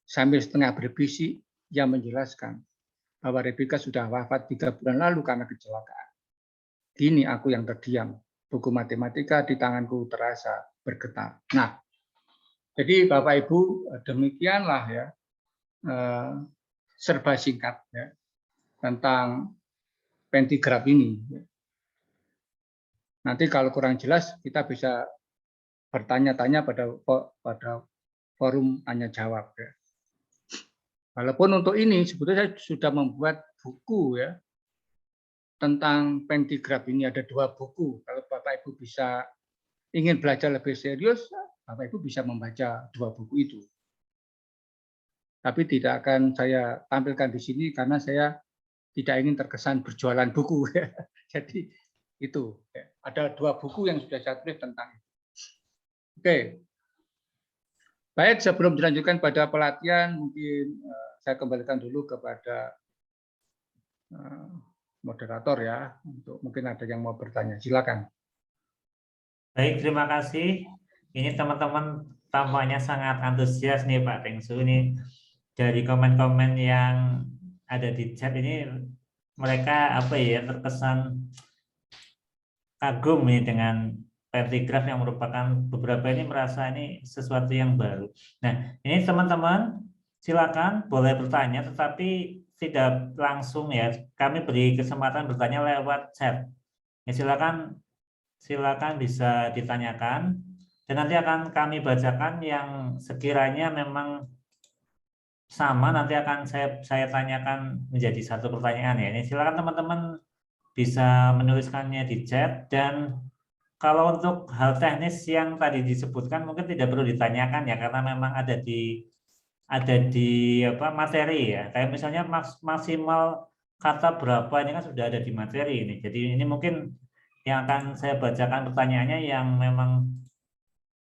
Sambil setengah berbisik, ia menjelaskan bahwa Rebecca sudah wafat 3 bulan lalu karena kecelakaan. Kini aku yang terdiam. Buku matematika di tanganku terasa bergetar. Nah, jadi Bapak Ibu, demikianlah ya serba singkat ya tentang pentigraf ini. Nanti kalau kurang jelas kita bisa bertanya-tanya pada forum tanya jawab ya. Walaupun untuk ini sebetulnya saya sudah membuat buku ya tentang pentigraf ini, ada 2 buku. Kalau Bapak Ibu bisa ingin belajar lebih serius, Bapak Ibu bisa membaca 2 buku itu. Tapi tidak akan saya tampilkan di sini karena saya tidak ingin terkesan berjualan buku. Jadi itu ada 2 buku yang sudah saya tulis tentang itu. Oke, baik, sebelum dilanjutkan pada pelatihan, mungkin saya kembalikan dulu kepada moderator ya, untuk mungkin ada yang mau bertanya. Silakan. Baik, terima kasih. Ini teman-teman tampaknya sangat antusias nih Pak Tengsu. Ini dari komen-komen yang ada di chat ini, mereka apa ya, terkesan kagum nih dengan pentigraf yang merupakan, beberapa ini merasa ini sesuatu yang baru. Nah, ini teman-teman silakan boleh bertanya, tetapi tidak langsung ya. Kami beri kesempatan bertanya lewat chat. Ya, silakan bisa ditanyakan dan nanti akan kami bacakan yang sekiranya memang sama, nanti akan saya tanyakan menjadi 1 pertanyaan ya. Ini silakan teman-teman bisa menuliskannya di chat, dan kalau untuk hal teknis yang tadi disebutkan mungkin tidak perlu ditanyakan ya, karena memang ada di apa materi ya. Kayak misalnya maksimal kata berapa ini kan sudah ada di materi ini. Jadi ini mungkin yang akan saya bacakan pertanyaannya yang memang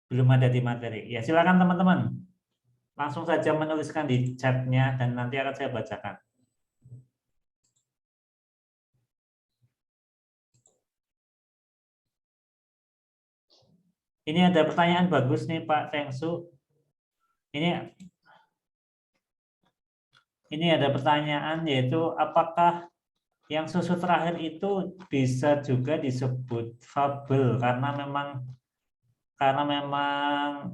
belum ada di materi. Ya silakan teman-teman. Langsung saja menuliskan di chatnya dan nanti akan saya bacakan. Ini ada pertanyaan bagus nih Pak Tengsu. Ini ada pertanyaan, yaitu apakah yang susu terakhir itu bisa juga disebut fabel karena memang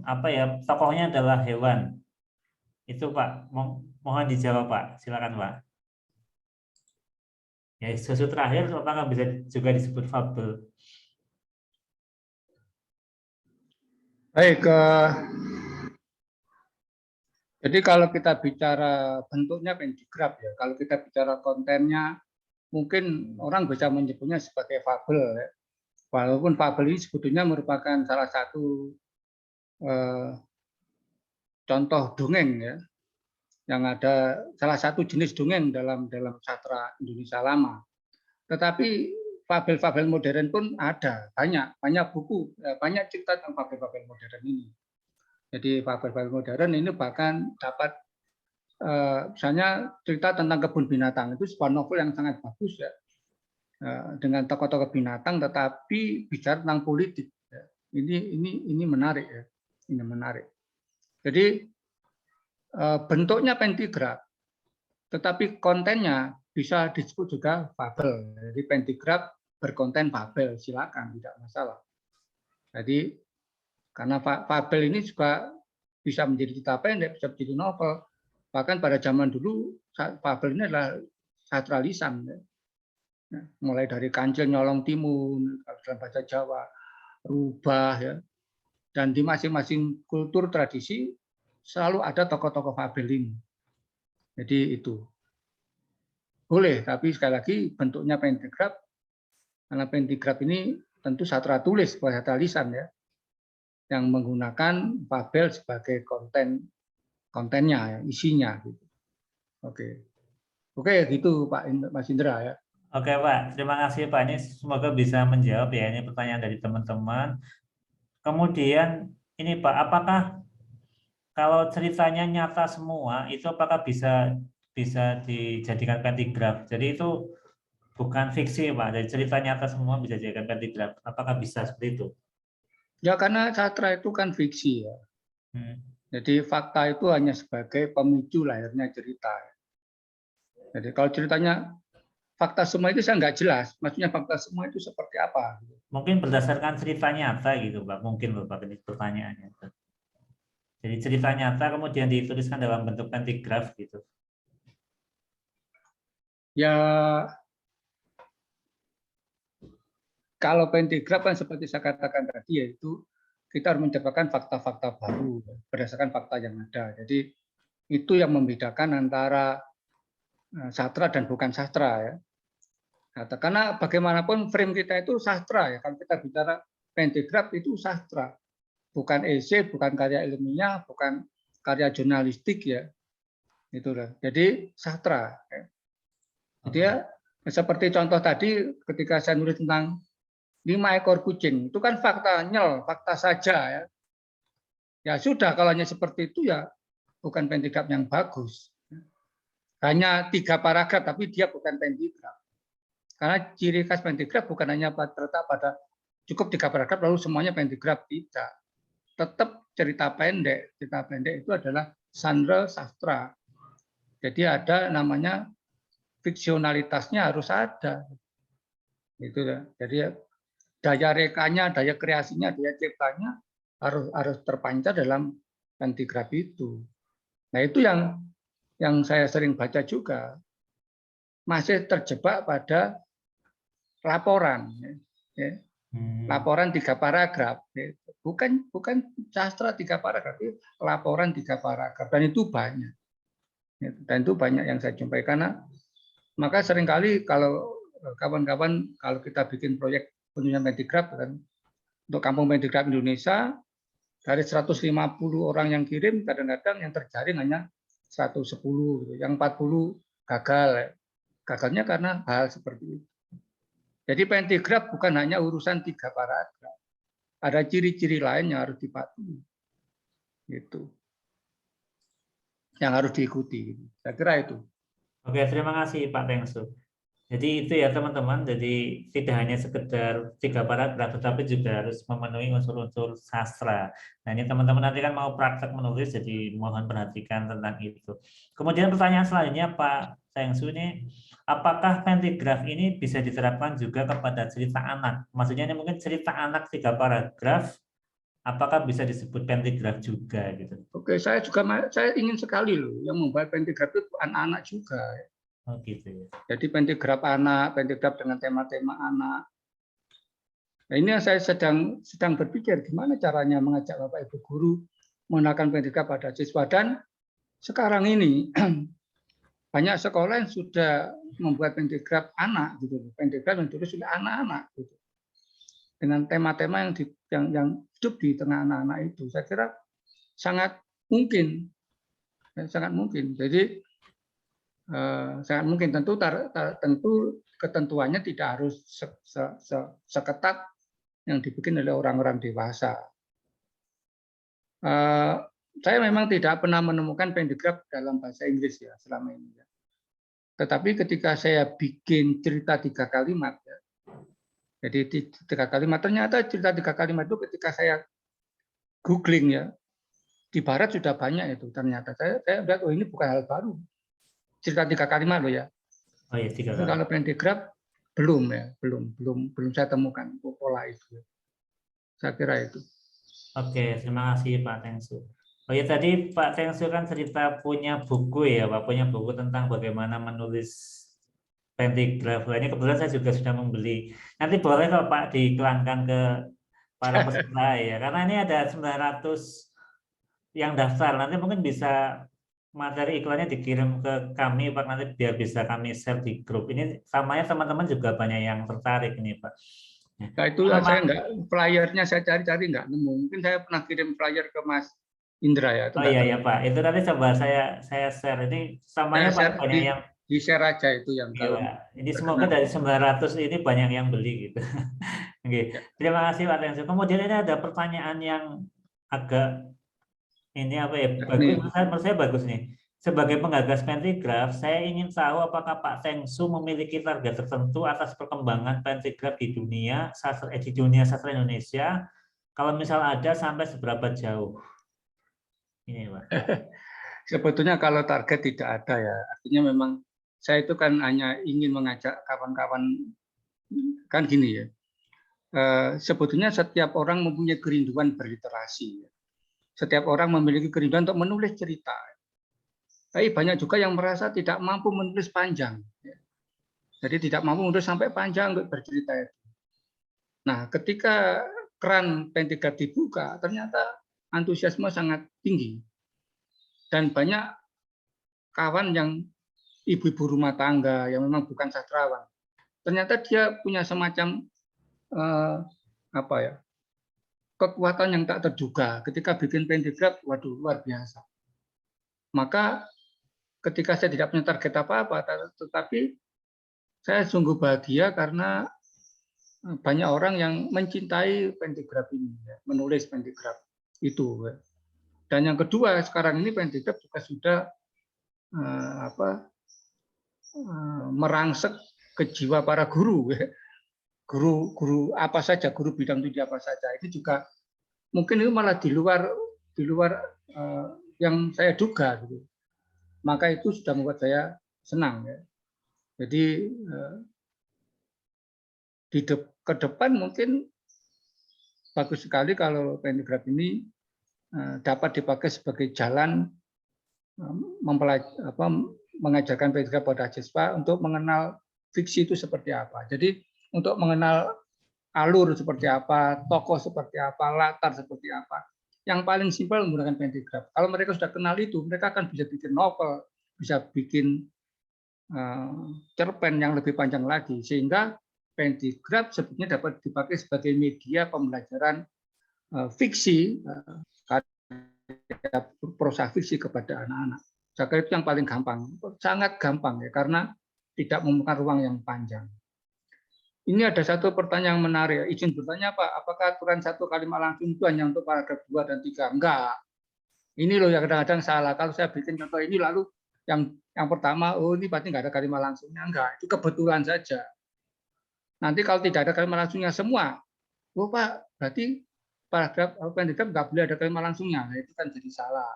apa ya, tokohnya adalah hewan. Itu Pak, mohon dijawab Pak. Silakan Pak. Ya, susu terakhir apakah bisa juga disebut fabel? Baik, jadi kalau kita bicara bentuknya pentigraf ya, kalau kita bicara kontennya, mungkin orang bisa menyebutnya sebagai fabel ya. Walaupun fabel ini sebetulnya merupakan salah satu contoh dongeng ya, yang ada salah satu jenis dongeng dalam sastra Indonesia lama. Tetapi fabel-fabel modern pun ada, banyak buku, banyak cerita tentang fabel-fabel modern ini. Jadi fabel-fabel modern ini bahkan dapat misalnya cerita tentang kebun binatang, itu sebuah novel yang sangat bagus ya, dengan tokoh-tokoh binatang tetapi bicara tentang politik. Ya. Ini menarik ya, ini menarik. Jadi bentuknya pentigraf, tetapi kontennya bisa disebut juga fabel. Jadi pentigraf berkonten fabel, silakan, tidak masalah. Jadi karena fabel ini juga bisa menjadi cerita pendek, bisa menjadi novel. Bahkan pada zaman dulu fabel ini adalah sastra lisan. Ya. Mulai dari Kancil Nyolong Timun, dalam bahasa Jawa, Rubah, ya. Dan di masing-masing kultur tradisi selalu ada tokoh-tokoh fabel ini. Jadi itu boleh, tapi sekali lagi bentuknya pentigraf, karena pentigraf ini tentu sastra tulis, bukan sastra lisan ya, yang menggunakan fabel sebagai kontennya, ya, isinya. Gitu. Oke, gitu Pak Mas Indra ya. Oke Pak, terima kasih Pak. Ini semoga bisa menjawab ya ini pertanyaan dari teman-teman. Kemudian ini Pak, apakah kalau ceritanya nyata semua itu apakah bisa dijadikan pentigraf? Jadi itu bukan fiksi Pak, dari cerita nyata semua bisa dijadikan pentigraf. Apakah bisa seperti itu? Ya karena sastra itu kan fiksi ya. Jadi fakta itu hanya sebagai pemicu lahirnya cerita. Jadi kalau ceritanya fakta semua itu saya nggak jelas. Maksudnya fakta semua itu seperti apa? Mungkin berdasarkan cerita nyata gitu Pak. Mungkin Bapak ini pertanyaannya. Jadi cerita nyata kemudian dituliskan dalam bentuk pentigraf gitu. Ya kalau pentigraf kan seperti saya katakan tadi yaitu kita harus menciptakan fakta-fakta baru berdasarkan fakta yang ada. Jadi itu yang membedakan antara sastra dan bukan sastra ya. Karena bagaimanapun frame kita itu sastra ya. Kalau kita bicara pentigraf itu sastra, bukan esai, bukan karya ilmiah, bukan karya jurnalistik ya. Itulah. Jadi sastra. Ya. Jadi ya seperti contoh tadi ketika saya nulis tentang 5 ekor kucing, itu kan fakta nyel, fakta saja ya. Ya sudah kalau hanya seperti itu ya bukan pentigraf yang bagus. Hanya 3 paragraf tapi dia bukan pentigraf. Karena ciri khas pentigraf bukan hanya terletak pada cukup 3 paragraf lalu semuanya pentigraf, tidak. Tetap cerita pendek. Cerita pendek itu adalah genre sastra. Jadi ada namanya fiksionalitasnya harus ada. Itu ya. Jadi daya rekanya, daya kreasinya, daya ciptanya harus terpancar dalam pentigraf itu. Nah itu yang saya sering baca juga masih terjebak pada laporan, ya. Laporan 3 paragraf, ya. bukan sastra 3 paragraf, laporan 3 paragraf dan itu banyak, ya. Dan itu banyak yang saya jumpai karena maka seringkali kalau kawan-kawan kalau kita bikin proyek penulisan pentigraf kan untuk Kampung Pentigraf Indonesia dari 150 orang yang kirim kadang-kadang yang terjaring hanya 110, yang 40 gagal. Gagalnya karena hal seperti itu. Jadi pentigraf bukan hanya urusan 3 paragraf. Ada ciri-ciri lain yang harus dipatuhi. Gitu. Yang harus diikuti. Saya kira itu. Oke, terima kasih Pak Tengsu. Jadi itu ya teman-teman, jadi tidak hanya sekedar 3 paragraf, tetapi juga harus memenuhi unsur-unsur sastra. Nah ini teman-teman nanti kan mau praktek menulis, jadi mohon perhatikan tentang itu. Kemudian pertanyaan selanjutnya Pak Tengsu ini, apakah pentigraf ini bisa diterapkan juga kepada cerita anak? Maksudnya ini mungkin cerita anak 3 paragraf, apakah bisa disebut pentigraf juga gitu? Oke, saya ingin sekali loh yang membuat pentigraf itu anak-anak juga. Oh gitu ya. Jadi pentagraf anak, pentagraf dengan tema-tema anak. Nah, ini yang saya sedang berpikir gimana caranya mengajak Bapak Ibu guru mengenalkan pentagraf pada siswa, dan sekarang ini banyak sekolah yang sudah membuat pentagraf anak gitu, pentagraf yang ditulis oleh anak-anak gitu. Dengan tema-tema yang hidup di tengah anak-anak itu, saya kira sangat mungkin, sangat mungkin. Jadi sangat mungkin, tentu ketentuannya tidak harus seketat yang dibikin oleh orang-orang dewasa. Saya memang tidak pernah menemukan pentagraf dalam bahasa Inggris ya selama ini. Tetapi ketika saya bikin cerita 3 kalimat, ya, jadi 3 kalimat, ternyata cerita 3 kalimat itu ketika saya googling ya, di Barat sudah banyak itu. Ternyata saya lihat, oh ini bukan hal baru. Cerita 3 kalimat loh ya. Oh ya, 3 Tapi kali. kalau pentagraf belum ya, belum saya temukan pola itu. Saya kira itu. Oke, terima kasih Pak Tengsu. Oh ya, tadi Pak Tengsu kan cerita punya buku ya, Pak, punya buku tentang bagaimana menulis pentagraf. Ini kebetulan saya juga sudah membeli. Nanti boleh kalau Pak diiklankan ke para peserta ya, karena ini ada 900 yang daftar. Nanti mungkin bisa materi iklannya dikirim ke kami Pak, nanti biar bisa kami share di grup. Ini samanya teman-teman juga banyak yang tertarik ini Pak. Nah itu saya flyernya saya cari-cari nggak nemu. Mungkin saya pernah kirim flyer ke Mas Indra ya. Itu Oh iya ya Pak, itu nanti coba saya share. Ini samanya Pak banyak yang di share aja itu yang iya, kalau Pak. Ini semoga dari 900 ini banyak yang beli gitu. Oke. Terima kasih Pak Tensu. Kemudian ini ada pertanyaan yang agak ini apa ya, bagus, menurut saya bagus nih. Sebagai penggagas pentagraf, saya ingin tahu apakah Pak Tengsu memiliki target tertentu atas perkembangan pentagraf di dunia sastra Indonesia. Kalau misal ada, sampai seberapa jauh? Ini Pak. Sebetulnya kalau target tidak ada ya. Artinya memang saya itu kan hanya ingin mengajak kawan-kawan, kan gini ya. Sebetulnya setiap orang mempunyai kerinduan berliterasi. Setiap orang memiliki kerinduan untuk menulis cerita. Tapi banyak juga yang merasa tidak mampu menulis panjang. Jadi tidak mampu menulis sampai panjang untuk bercerita itu. Nah, ketika keran pentagraf dibuka, ternyata antusiasme sangat tinggi. Dan banyak kawan yang ibu-ibu rumah tangga yang memang bukan sastrawan. Ternyata dia punya semacam kekuatan yang tak terduga ketika bikin pentagraf, waduh luar biasa. Maka ketika saya tidak punya target apa-apa, tetapi saya sungguh bahagia karena banyak orang yang mencintai pentagraf ini, menulis pentagraf itu. Dan yang kedua, sekarang ini pentagraf juga sudah merangsek ke jiwa para guru. Guru apa saja, guru bidang studi apa saja. Ini juga mungkin itu malah di luar yang saya duga. Gitu. Maka itu sudah membuat saya senang. Ya. Jadi ke depan mungkin bagus sekali kalau pentagraf ini dapat dipakai sebagai jalan mengajarkan pentagraf pada siswa untuk mengenal fiksi itu seperti apa. Jadi untuk mengenal alur seperti apa, tokoh seperti apa, latar seperti apa. Yang paling simpel menggunakan pentagraf. Kalau mereka sudah kenal itu, mereka akan bisa bikin novel, bisa bikin cerpen yang lebih panjang lagi, sehingga pentagraf sebetulnya dapat dipakai sebagai media pembelajaran fiksi, prosa fiksi kepada anak-anak. Saya kira itu yang paling gampang, sangat gampang ya, karena tidak memerlukan ruang yang panjang. Ini ada satu pertanyaan yang menarik. Izin bertanya Pak, apakah aturan 1 kalimat langsung itu hanya untuk paragraf 2 dan 3? Enggak. Ini loh yang kadang-kadang salah. Kalau saya bikin contoh ini lalu yang pertama, oh ini berarti nggak ada kalimat langsungnya. Enggak, itu kebetulan saja. Nanti kalau tidak ada kalimat langsungnya semua, oh Pak, berarti paragraf pentagraf nggak boleh ada kalimat langsungnya. Nah, itu kan jadi salah.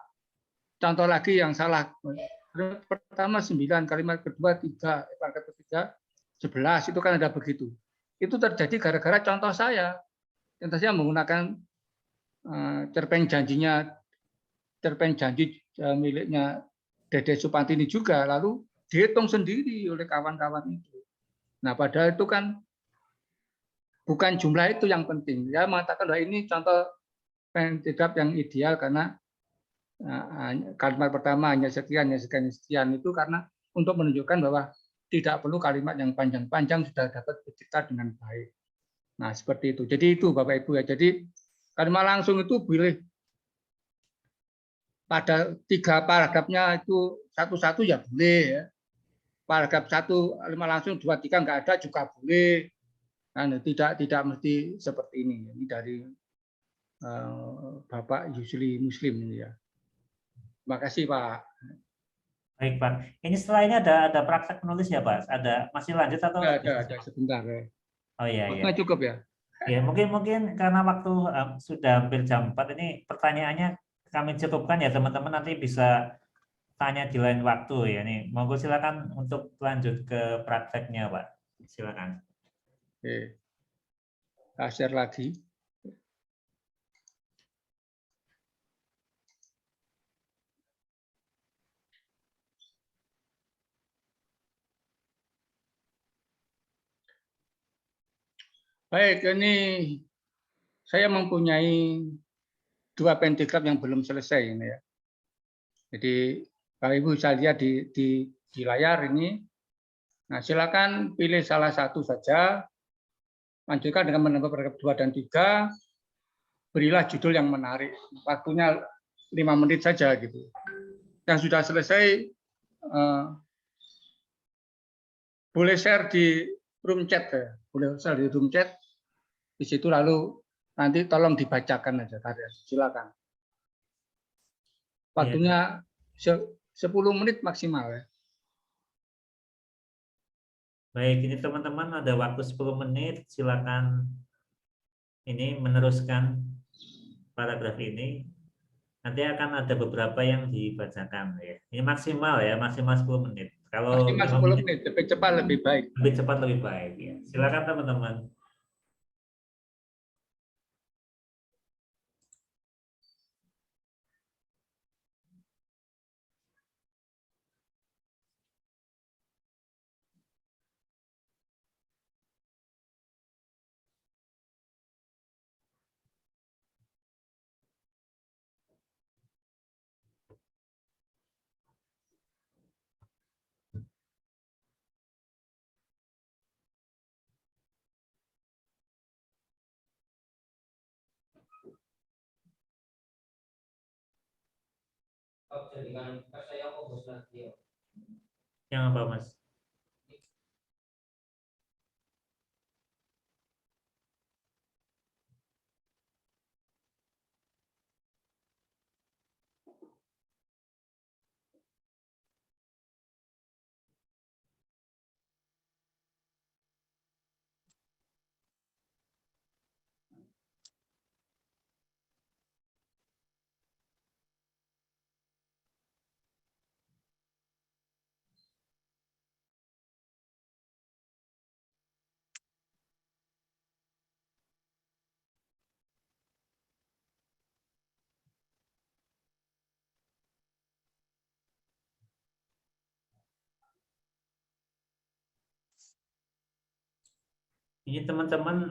Contoh lagi yang salah. Pertama 9, kalimat kedua 3, paragraf ketiga 11, itu kan ada begitu. Itu terjadi gara-gara contoh saya. Contoh saya menggunakan cerpen janji miliknya Dede Supantini juga. Lalu dihitung sendiri oleh kawan-kawan itu. Nah, padahal itu kan bukan jumlah itu yang penting. Saya mengatakan bahwa ini contoh Pemdiklat yang ideal karena kalimat pertama hanya sekian, itu karena untuk menunjukkan bahwa tidak perlu kalimat yang panjang-panjang, sudah dapat bercerita dengan baik. Nah, seperti itu. Jadi itu Bapak Ibu ya. Jadi kalimat langsung itu boleh pada 3 paragrafnya itu satu-satu ya boleh ya. Paragraf 1 kalimat langsung 2, 3 nggak ada juga boleh. Nah, tidak mesti seperti ini. Ini dari Bapak Yusli Muslim ini ya. Terima kasih Pak. Baik Pak. Ini setelah ini ada praktek menulis ya Pak? Masih lanjut atau? Ada sebentar ya. Oh iya iya. Waktunya cukup ya. Ya mungkin karena waktu sudah hampir jam 4 ini pertanyaannya kami cukupkan ya teman-teman, nanti bisa tanya di lain waktu ya. Nih, monggo silakan untuk lanjut ke prakteknya Pak. Silakan. Oke. Saya share lagi. Baik, ini saya mempunyai 2 Pemdiklat yang belum selesai ini ya. Jadi Bapak Ibu bisa lihat di layar ini. Nah, silakan pilih salah satu saja. Lanjutkan dengan menambah paragraf 2 dan 3. Berilah judul yang menarik. Waktunya 5 menit saja gitu. Yang sudah selesai boleh share di room chat ya. Boleh share di room chat. Di situ lalu nanti tolong dibacakan aja karya. Silakan. Waktunya 10 menit maksimal ya. Baik, ini teman-teman ada waktu 10 menit. Silakan ini meneruskan paragraf ini. Nanti akan ada beberapa yang dibacakan ya. Ini maksimal ya, maksimal 10 menit. Kalau maksimal 10 menit, lebih cepat lebih baik. Lebih cepat lebih baik ya. Silakan teman-teman. Yang apa Mas? Ini teman-teman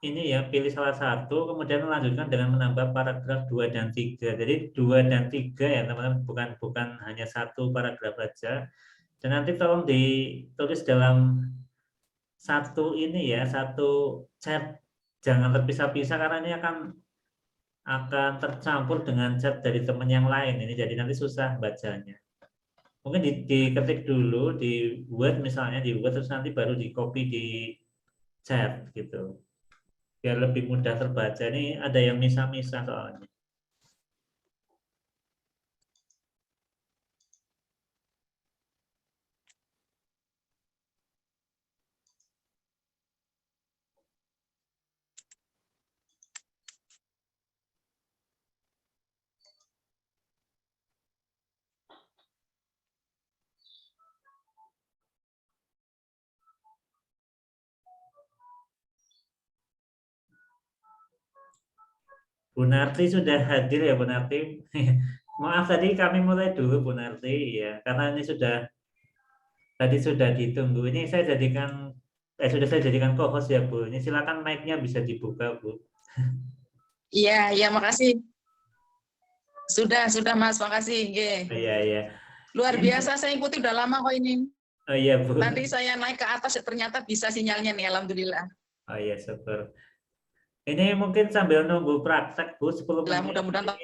ini ya, pilih salah satu kemudian melanjutkan dengan menambah paragraf 2 dan 3. Jadi 2 dan 3 ya teman-teman, bukan hanya satu paragraf saja. Dan nanti tolong ditulis dalam satu ini ya, satu chat, jangan terpisah-pisah karena ini akan tercampur dengan chat dari teman yang lain ini, jadi nanti susah bacanya. Mungkin diketik dulu di Word misalnya, di Word terus nanti baru di copy di chat gitu, biar lebih mudah terbaca. Ini ada yang misah-misah soalnya. Bu Narti sudah hadir ya Bu Narti. Maaf tadi kami mulai dulu Bu Narti ya, karena ini sudah tadi sudah ditunggu. Ini sudah saya jadikan co-host ya Bu. Ini silakan mic-nya bisa dibuka Bu. Iya, iya, makasih. Sudah Mas, makasih. Oh, iya. Luar biasa, saya ikuti udah lama kok ini. Oh iya Bu. Tadi saya naik ke atas, ternyata bisa sinyalnya nih, alhamdulillah. Oh iya, syukur. Ini mungkin sambil nunggu praktek Bu, 10 Lah, menit. mudah-mudahan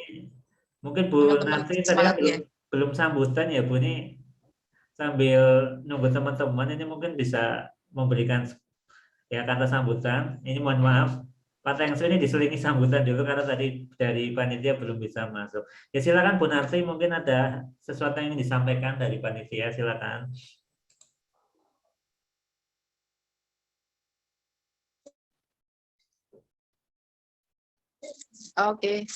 Mungkin Bu teman-teman nanti tadi semangat kan ya. belum sambutan ya Bu, ini sambil nunggu teman-teman ini mungkin bisa memberikan ya kata sambutan. Ini mohon maaf, Pak Tengsu ini diselingi sambutan dulu karena tadi dari panitia belum bisa masuk. Ya silakan Bu Narti, mungkin ada sesuatu yang ingin disampaikan dari panitia, silakan. Oke.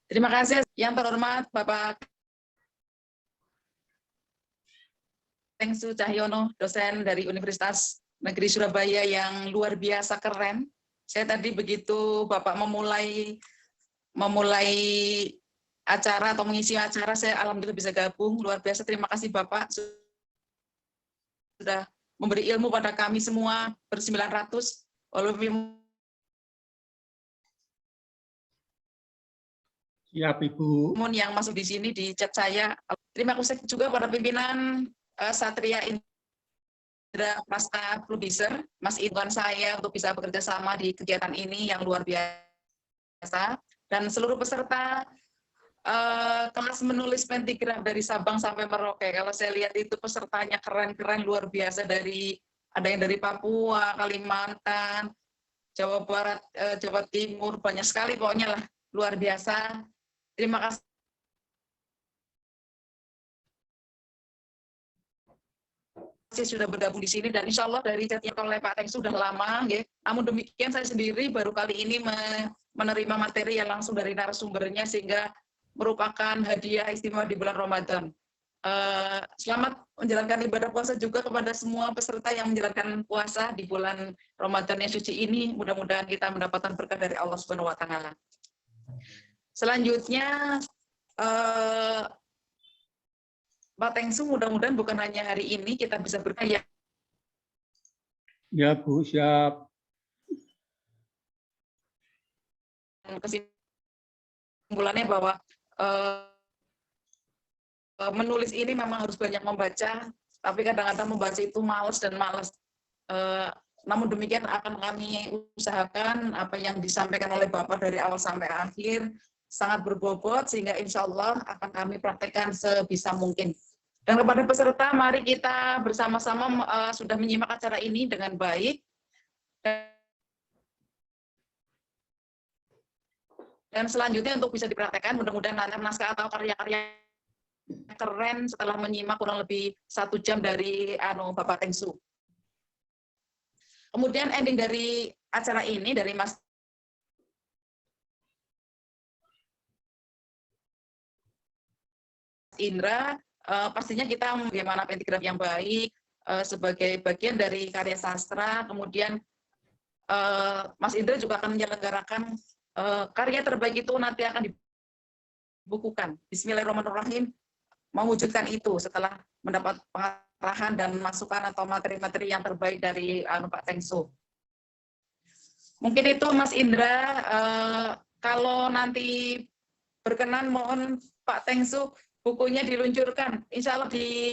Terima kasih yang terhormat Bapak Tengsu Cahyono, dosen dari Universitas Negeri Surabaya yang luar biasa keren. Saya tadi begitu Bapak memulai acara atau mengisi acara, saya alhamdulillah bisa gabung. Luar biasa, terima kasih Bapak sudah memberi ilmu pada kami semua ber-900. Siap Ibu. Yang masuk di sini di chat saya. Terima kasih juga pada pimpinan Satria Indra Prasta Producer, Mas Idwan saya untuk bisa bekerja sama di kegiatan ini yang luar biasa, dan seluruh peserta kelas menulis pentigraf dari Sabang sampai Merauke. Kalau saya lihat itu pesertanya keren-keren luar biasa, ada yang dari Papua, Kalimantan, Jawa Barat, Jawa Timur, banyak sekali pokoknya lah, luar biasa. Terima kasih sudah bergabung di sini, dan insya Allah dari chatnya oleh Pak Teng sudah lama, ya. Namun demikian saya sendiri baru kali ini menerima materi yang langsung dari narasumbernya, sehingga merupakan hadiah istimewa di bulan Ramadan. Selamat menjalankan ibadah puasa juga kepada semua peserta yang menjalankan puasa di bulan Ramadan yang suci ini. Mudah-mudahan kita mendapatkan berkah dari Allah Subhanahu wa Ta'ala. Selanjutnya, Pak Tengsu, mudah-mudahan bukan hanya hari ini kita bisa berkah ya. Ya Bu, siap. Kesimpulannya bahwa menulis ini memang harus banyak membaca, tapi kadang-kadang membaca itu malas dan malas. Namun demikian akan kami usahakan apa yang disampaikan oleh Bapak dari awal sampai akhir sangat berbobot, sehingga insya Allah akan kami praktekkan sebisa mungkin. Dan kepada peserta, mari kita bersama-sama sudah menyimak acara ini dengan baik. Dan selanjutnya untuk bisa dipraktekkan, mudah-mudahan nanti naskah atau karya-karya keren setelah menyimak kurang lebih 1 jam dari Bapak Tengsu. Kemudian ending dari acara ini dari Mas Indra, pastinya kita bagaimana pentigraf yang baik sebagai bagian dari karya sastra. Kemudian Mas Indra juga akan menyelenggarakan karya terbaik itu nanti akan dibukukan. Bismillahirrahmanirrahim, mewujudkan itu setelah mendapat pengarahan dan masukan atau materi-materi yang terbaik dari Pak Tengsu. Mungkin itu Mas Indra, kalau nanti berkenan mohon Pak Tengsu bukunya diluncurkan. Insya Allah di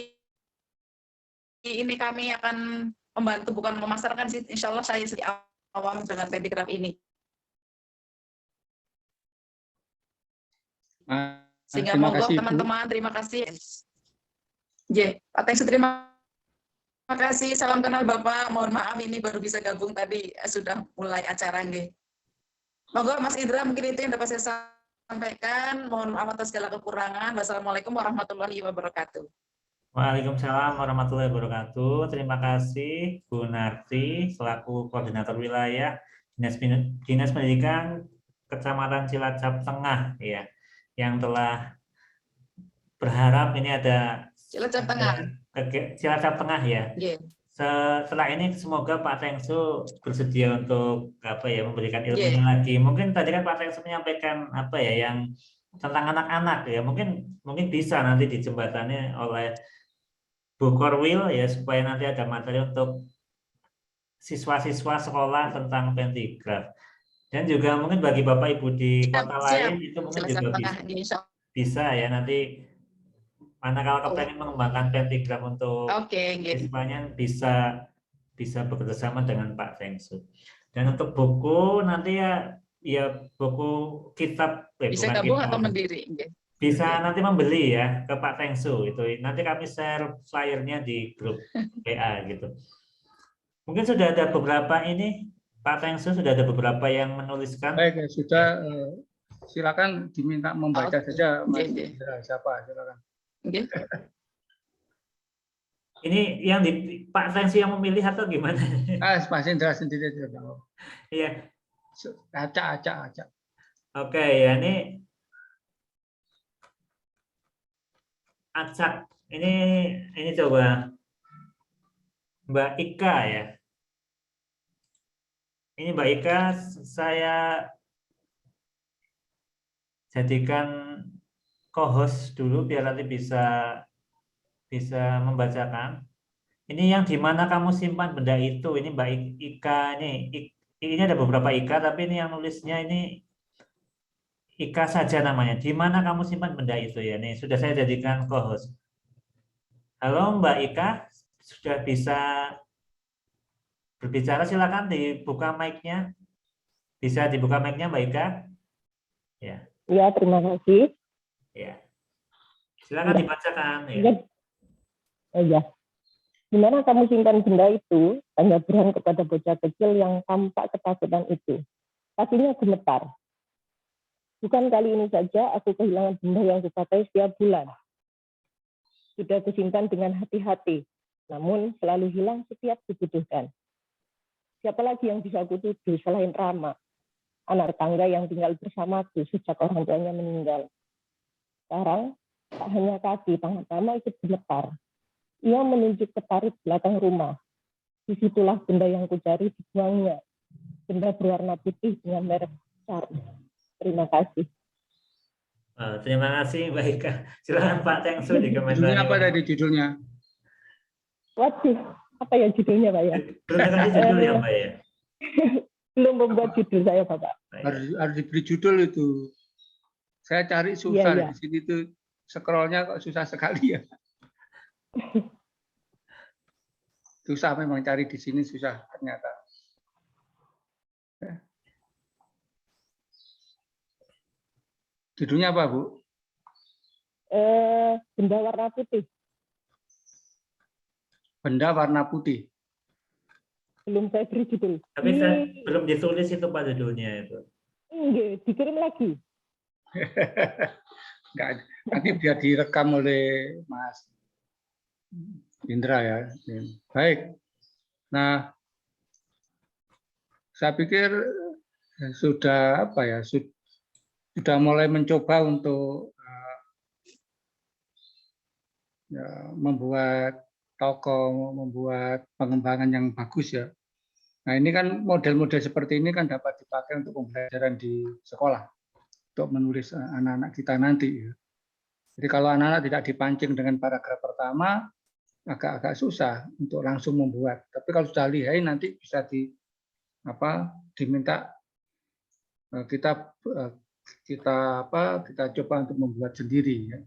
ini kami akan membantu, bukan memasarkan sih. Insya Allah saya sedikit awam dengan pentigraf ini. Sehingga monggo teman-teman, terima kasih. Pak Tengsu, terima kasih. Salam kenal Bapak. Mohon maaf ini baru bisa gabung tadi, sudah mulai acara nggih. Monggo Mas Indra, mungkin itu yang dapat saya sampaikan. Mohon maaf atas segala kekurangan. Wassalamualaikum warahmatullahi wabarakatuh. Waalaikumsalam warahmatullahi wabarakatuh. Terima kasih Bu Narti selaku koordinator wilayah Dinas Pendidikan Kecamatan Cilacap Tengah ya, yang telah berharap ini ada Cilacap Tengah. Cilacap Tengah ya. Yeah. Setelah ini semoga Pak Tengsu bersedia untuk memberikan ilmunya lagi. Mungkin tadi kan Pak Tengsu menyampaikan yang tentang anak-anak ya. Mungkin bisa nanti dijembatani oleh Bukorwil ya, supaya nanti ada materi untuk siswa-siswa sekolah tentang pentigraf. Dan juga mungkin bagi Bapak Ibu di kota lain itu mungkin Selasa juga Tengah di Insya bisa ya, nanti manakala kepengen mengembangkan pentigraf untuk Oke, gitu. siswanya bisa bekerjasama dengan Pak Fengsu. Dan untuk buku nanti ya buku kitab, Bisa bukan gabung kitab, atau mandiri. bisa nanti membeli ya ke Pak Fengsu itu. Nanti kami share flyernya di grup WA gitu. Mungkin sudah ada beberapa ini Pak Fengsu, sudah ada beberapa yang menuliskan. Baik, ya, sudah. Silakan diminta membaca saja, Mas Oke. Indra. Siapa? Silakan. Oke. Ini yang di Pak Fengsu yang memilih atau gimana? Mas Indra sendiri. Iya. Acak. Oke, ya ini acak. Ini coba Mbak Ika ya. Ini Mbak Ika saya jadikan co-host dulu biar nanti bisa membacakan. Ini yang di mana kamu simpan benda itu. Ini Mbak Ika ini ada beberapa Ika, tapi ini yang nulisnya ini Ika saja namanya. Di mana kamu simpan benda itu ya? Nih sudah saya jadikan co-host. Halo Mbak Ika, sudah bisa berbicara, silakan dibuka mic-nya. Bisa dibuka mic-nya Mbak Ika? Ya. Ya, terima kasih. Ya. Silakan dibacakan ya. Ya. Di mana kamu simpan benda itu? Tanya Burhan kepada bocah kecil yang tampak ketakutan itu. Kakinya gemetar. Bukan kali ini saja aku kehilangan benda yang kupakai setiap bulan. Sudah kusimpan dengan hati-hati, namun selalu hilang setiap dibutuhkan. Siapa lagi yang bisa kutuduh selain Rama, anak tetangga yang tinggal bersamaku sejak orang tuanya meninggal. Sekarang, tak hanya kaki, tangan Rama ikut gemetar. Ia menunjuk ke parit belakang rumah. Disitulah benda yang kucari dibuangnya. Benda berwarna putih dengan merek Charles. Terima kasih. Terima kasih Mbak Ika. Silakan Pak Tengsu di komentar. Judulnya apa tadi judulnya? Waduh, apa ya judulnya Pak ya? Belum kasih judul ya Mbak ya? Belum membuat judul saya Bapak. Harus diberi judul itu. Saya cari susah Iya. di sini tuh, scrollnya kok susah sekali ya. Susah memang cari di sini, susah ternyata. Judulnya apa, Bu? Benda warna putih. Benda warna putih. Belum saya beri judul. Tapi belum ditulis itu Pak judulnya itu. Enggak, dikirim lagi. Enggak, nanti biar direkam oleh Mas Indra ya. Baik. Nah, saya pikir sudah sudah mulai mencoba untuk membuat toko, membuat pengembangan yang bagus ya. Nah, ini kan model-model seperti ini kan dapat dipakai untuk pembelajaran di sekolah untuk menulis anak-anak kita nanti. Jadi kalau anak-anak tidak dipancing dengan paragraf pertama, agak-agak susah untuk langsung membuat. Tapi kalau sudah lihai nanti bisa diminta kita coba untuk membuat sendiri. Ya.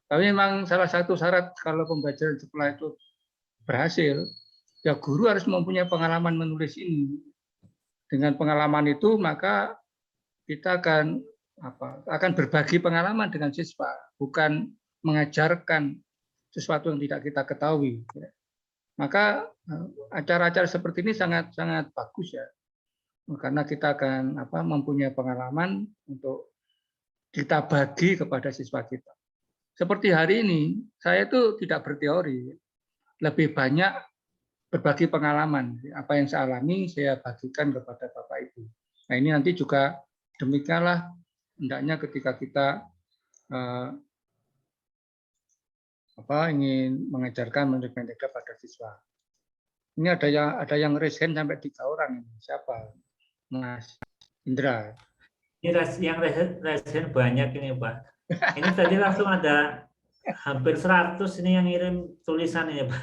Tapi memang salah satu syarat kalau pembelajaran sekolah itu berhasil, ya guru harus mempunyai pengalaman menulis ini. Dengan pengalaman itu maka kita akan berbagi pengalaman dengan siswa, bukan mengajarkan sesuatu yang tidak kita ketahui. Maka acara-acara seperti ini sangat bagus ya, karena kita akan mempunyai pengalaman untuk kita bagi kepada siswa kita. Seperti hari ini, saya itu tidak berteori, lebih banyak berbagi pengalaman. Apa yang saya alami, saya bagikan kepada Bapak Ibu. Nah ini nanti juga demikianlah hendaknya ketika kita ingin mengajarkan manajemen pada siswa. Ini ada yang resen sampai 3 orang. Siapa? Mas Indra. Ini yang resen banyak ini Pak. Ini tadi langsung ada Hampir 100 ini yang ngirim tulisan ya, Pak.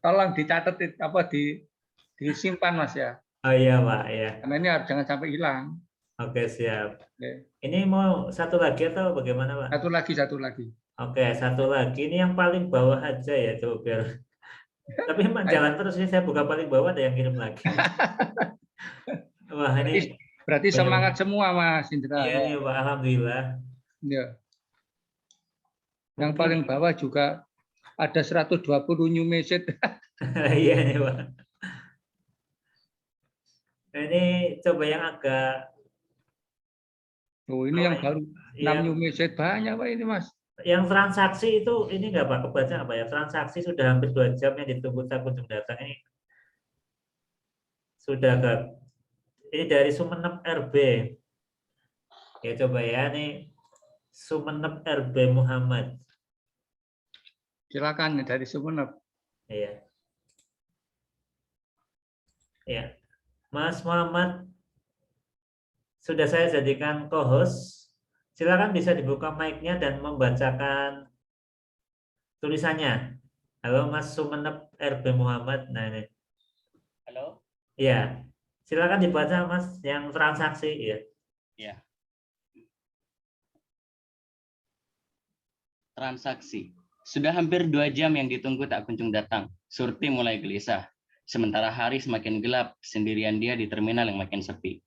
Tolong dicatat disimpan Mas ya. Oh iya, Pak, ya. Karena ini jangan sampai hilang. Oke, siap. Oke. Ini mau satu lagi atau bagaimana, Pak? Satu lagi. Oke, satu lagi. Ini yang paling bawah aja ya, coba biar. Tapi emang jalan terus ini saya buka paling bawah, ada yang kirim lagi. Wah, ini Berarti semangat semua Mas Indra. iya, Pak, alhamdulillah. Ya. Yang paling bawah juga ada 120 new message. Iya, nih, Pak. Ini coba yang agak Oh, ini yang baru 6 yang, new message banyak Pak ini Mas. yang transaksi itu ini enggak Pak, kebaca apa ya? Transaksi sudah hampir 2 jam yang ditunggu tak kunjung datang ini. Sudah enggak. Ini dari Sumenep RB. Ya coba ya, nih Sumenep RB Muhammad. Silakan dari Sumenep. Iya. Ya. Mas Muhammad sudah saya jadikan co-host. Silakan bisa dibuka mic-nya dan membacakan tulisannya. Halo Mas Sumenep RB Muhammad. Nah ini. Halo. Iya. Silakan dibaca Mas yang transaksi ya. Ya. Transaksi. Sudah hampir 2 jam yang ditunggu tak kunjung datang. Surti mulai gelisah. Sementara hari semakin gelap, sendirian dia di terminal yang makin sepi.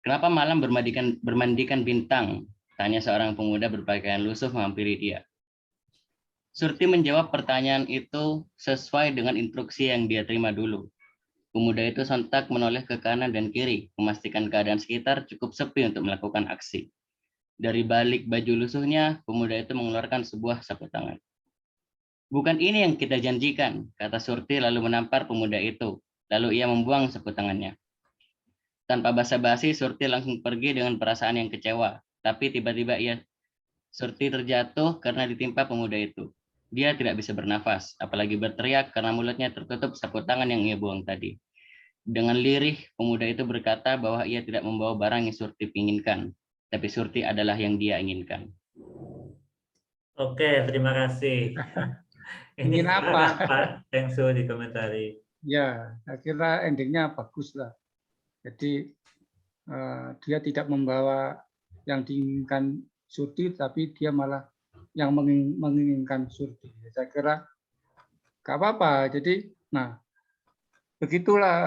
Kenapa malam bermandikan bintang? Tanya seorang pemuda berpakaian lusuh menghampiri dia. Surti menjawab pertanyaan itu sesuai dengan instruksi yang dia terima dulu. Pemuda itu sontak menoleh ke kanan dan kiri, memastikan keadaan sekitar cukup sepi untuk melakukan aksi. Dari balik baju lusuhnya, pemuda itu mengeluarkan sebuah sapu tangan. Bukan ini yang kita janjikan, kata Surti lalu menampar pemuda itu. Lalu ia membuang sapu tangannya. Tanpa basa-basi, Surti langsung pergi dengan perasaan yang kecewa. Tapi tiba-tiba Surti terjatuh karena ditimpa pemuda itu. Dia tidak bisa bernafas, apalagi berteriak karena mulutnya tertutup sapu tangan yang ia buang tadi. Dengan lirih, pemuda itu berkata bahwa ia tidak membawa barang yang Surti inginkan, tapi Surti adalah yang dia inginkan. Oke, terima kasih. Ini Ingin apa? Pak Tengsu di komentari. Ya, saya kira endingnya bagus lah. Jadi dia tidak membawa yang diinginkan Surti, tapi dia malah yang menginginkan Surti. Saya kira nggak apa-apa. Jadi, nah begitulah.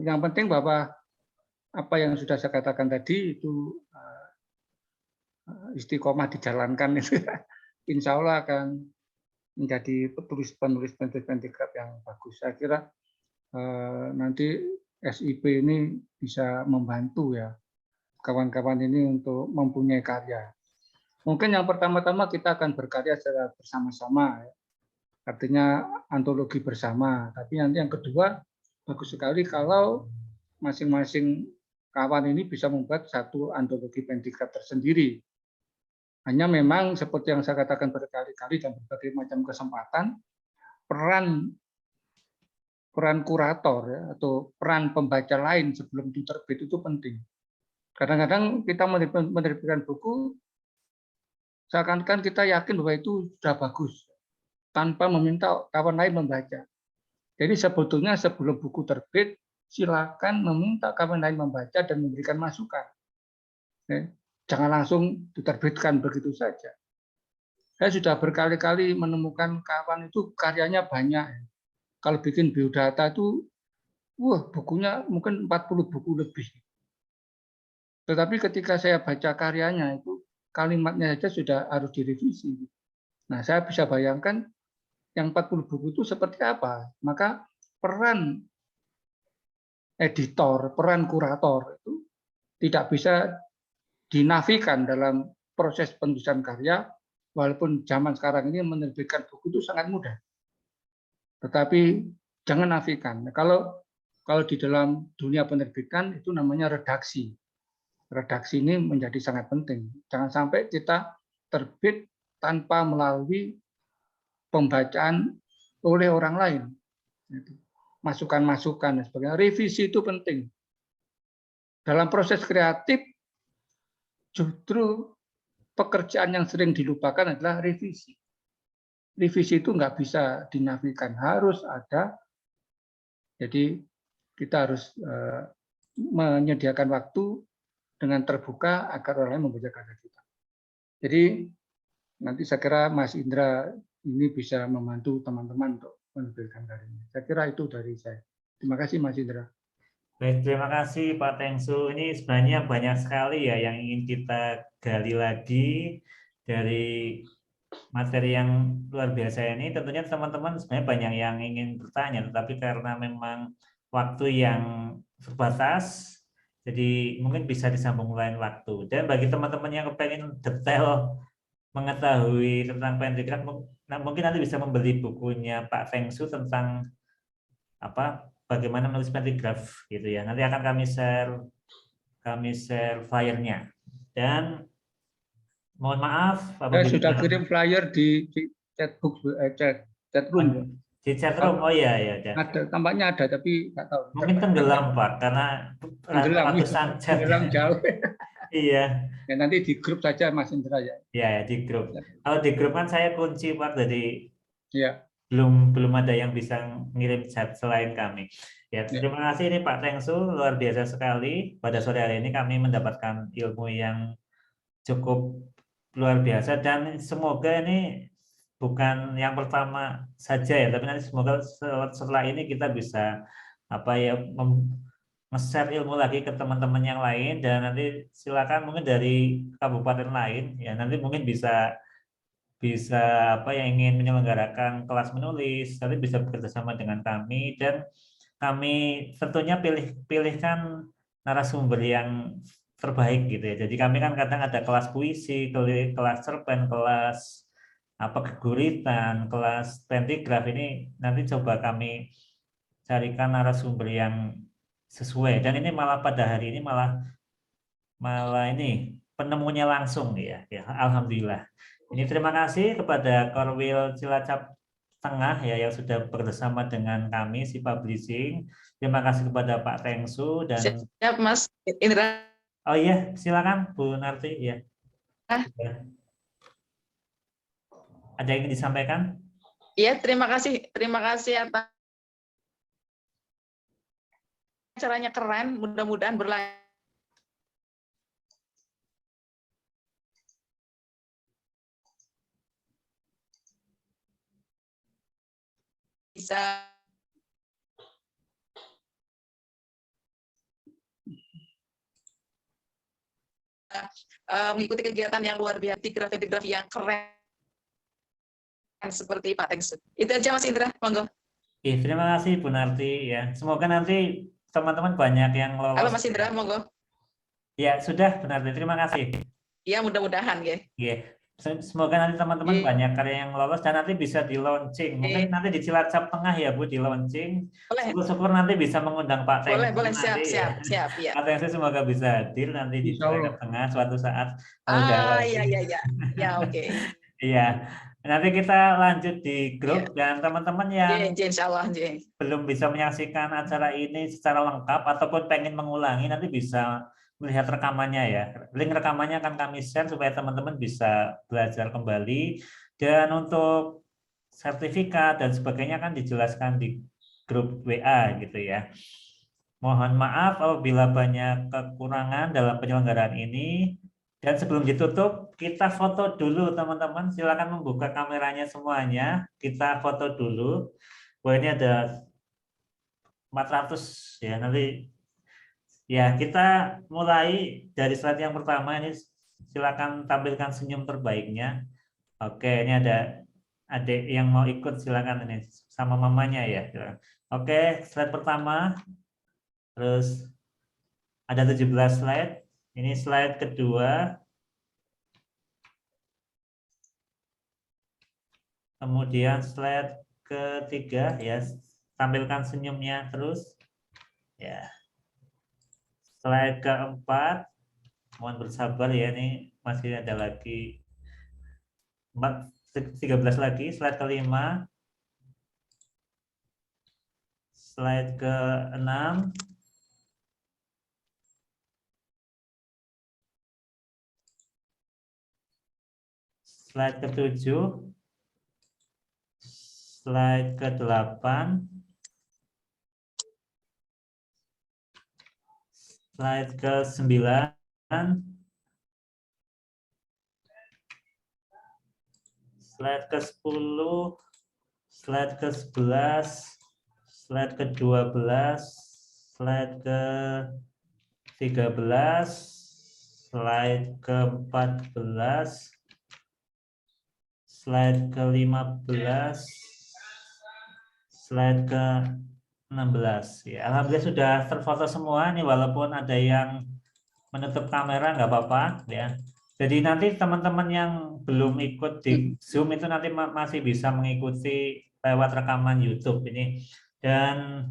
Yang penting bahwa apa yang sudah saya katakan tadi itu istiqomah dijalankan itu, insya Allah akan menjadi penulis pentigraf yang bagus. Saya kira nanti SIP ini bisa membantu ya kawan-kawan ini untuk mempunyai karya. Mungkin yang pertama-tama kita akan berkarya secara bersama-sama, ya. Artinya antologi bersama. Tapi nanti yang kedua bagus sekali kalau masing-masing kawan ini bisa membuat satu antologi pentigraf tersendiri. Hanya memang seperti yang saya katakan berkali-kali dan berbagai macam kesempatan, peran kurator ya, atau peran pembaca lain sebelum itu terbit itu penting. Kadang-kadang kita menerbitkan buku, seakan-akan kita yakin bahwa itu sudah bagus, tanpa meminta kawan lain membaca. Jadi sebetulnya sebelum buku terbit, silakan meminta kawan lain membaca dan memberikan masukan. Jangan langsung diterbitkan begitu saja. Saya sudah berkali-kali menemukan kawan itu karyanya banyak. Kalau bikin biodata itu, bukunya mungkin 40 buku lebih. Tetapi ketika saya baca karyanya itu, kalimatnya saja sudah harus direvisi. Nah, saya bisa bayangkan yang 40 buku itu seperti apa. Maka peran editor, peran kurator itu tidak bisa dinafikan dalam proses penulisan karya, walaupun zaman sekarang ini menerbitkan buku itu sangat mudah. Tetapi jangan nafikan. Kalau di dalam dunia penerbitan itu namanya redaksi. Redaksi ini menjadi sangat penting. Jangan sampai kita terbit tanpa melalui pembacaan oleh orang lain. Masukan-masukan dan sebagainya. Revisi itu penting. Dalam proses kreatif, justru pekerjaan yang sering dilupakan adalah revisi. Revisi itu nggak bisa dinafikan, harus ada. Jadi kita harus menyediakan waktu dengan terbuka agar orang lain membaca karya kita. Jadi nanti saya kira Mas Indra ini bisa membantu teman-teman untuk menampilkan karyanya. Saya kira itu dari saya. Terima kasih Mas Indra. Baik, terima kasih Pak Tengsu. Ini sebenarnya banyak sekali ya yang ingin kita gali lagi dari materi yang luar biasa ini. Tentunya teman-teman sebenarnya banyak yang ingin bertanya, tetapi karena memang waktu yang terbatas, jadi mungkin bisa disambung lain waktu. Dan bagi teman-teman yang kepengen detail mengetahui tentang pentigram, mungkin nanti bisa membeli bukunya Pak Tengsu tentang bagaimana menulis pentigraf gitu ya. Nanti akan kami share flyernya. Dan mohon maaf Saya apabila sudah kirim flyer di chat room. di chatroom. Oh iya ya. Ada, tampaknya ada tapi nggak tahu. Mungkin tenggelam Pak karena ratusan chat. Tenggelam jauh. Iya. Ya, nanti di grup saja Mas Indra ya. Ya di grup. Kalau di grup kan saya kunci Pak, jadi Ya. belum ada yang bisa ngirim chat selain kami. Ya, Ya. terima kasih ini Pak Tengsu, luar biasa sekali. Pada sore hari ini kami mendapatkan ilmu yang cukup luar biasa dan semoga ini bukan yang pertama saja ya, tapi nanti semoga setelah ini kita bisa nge-share ilmu lagi ke teman-teman yang lain, dan nanti silakan mungkin dari kabupaten lain ya, nanti mungkin bisa yang ingin menyelenggarakan kelas menulis nanti bisa bekerja sama dengan kami, dan kami tentunya pilihkan narasumber yang terbaik gitu ya. Jadi kami kan kadang ada kelas puisi, kelas cerpen, kelas keguritan, kelas pentigraf. Ini nanti coba kami carikan narasumber yang sesuai, dan ini malah pada hari ini malah ini penemunya langsung ya. Alhamdulillah. Ini terima kasih kepada Korwil Cilacap Tengah ya yang sudah bekerjasama dengan kami si publishing. Terima kasih kepada Pak Tengsu dan siap Mas Indra. Oh iya, silakan Bu Narti ya. Ada yang ingin disampaikan? Iya, terima kasih atas acaranya, keren, mudah-mudahan berlanjut. Bisa mengikuti kegiatan yang luar biasa, tigrafi yang keren seperti Pak Tengsu. Itu aja Mas Indra, monggo. Terima kasih Bu Narti ya. Semoga nanti teman-teman banyak yang lolos. Halo Mas Indra, monggo. Ya sudah Bu Narti, terima kasih. Ya mudah-mudahan ya. Iya. Semoga nanti teman-teman banyak karya yang lolos dan nanti bisa di launching. Mungkin nanti di Cilacap Tengah ya Bu, di launching. Syukur nanti bisa mengundang Pak Tengsu. Boleh, siap ya. Pak Tengsu semoga bisa hadir nanti di Cilacap Tengah suatu saat. Ya oke. Iya. Nanti kita lanjut di grup dan teman-teman yang Insya Allah, belum bisa menyaksikan acara ini secara lengkap ataupun pengen mengulangi, nanti bisa melihat rekamannya ya. Link rekamannya akan kami share supaya teman-teman bisa belajar kembali, dan untuk sertifikat dan sebagainya kan dijelaskan di grup WA gitu ya. Mohon maaf apabila banyak kekurangan dalam penyelenggaraan ini. Dan sebelum ditutup, kita foto dulu teman-teman. Silakan membuka kameranya semuanya. Kita foto dulu. Wah, ini ada 400 ya. Nanti ya kita mulai dari slide yang pertama ini. Silakan tampilkan senyum terbaiknya. Oke, ini ada adik yang mau ikut, silakan ini sama mamanya ya. Oke, slide pertama. Terus ada 17 slide. Ini slide kedua. Kemudian slide ketiga ya, tampilkan senyumnya terus. Ya. Slide keempat. Mohon bersabar ya, ini masih ada lagi 13 lagi. Slide kelima. Slide ke-6. slide ke-7, slide ke-8, slide ke-9, slide ke-10, slide ke-11, slide ke-12, slide ke-13, slide ke-14, slide ke-15, slide ke-16. Ya, alhamdulillah sudah terfoto semua nih, walaupun ada yang menutup kamera nggak apa-apa ya. Jadi nanti teman-teman yang belum ikut di Zoom itu nanti masih bisa mengikuti lewat rekaman YouTube ini. Dan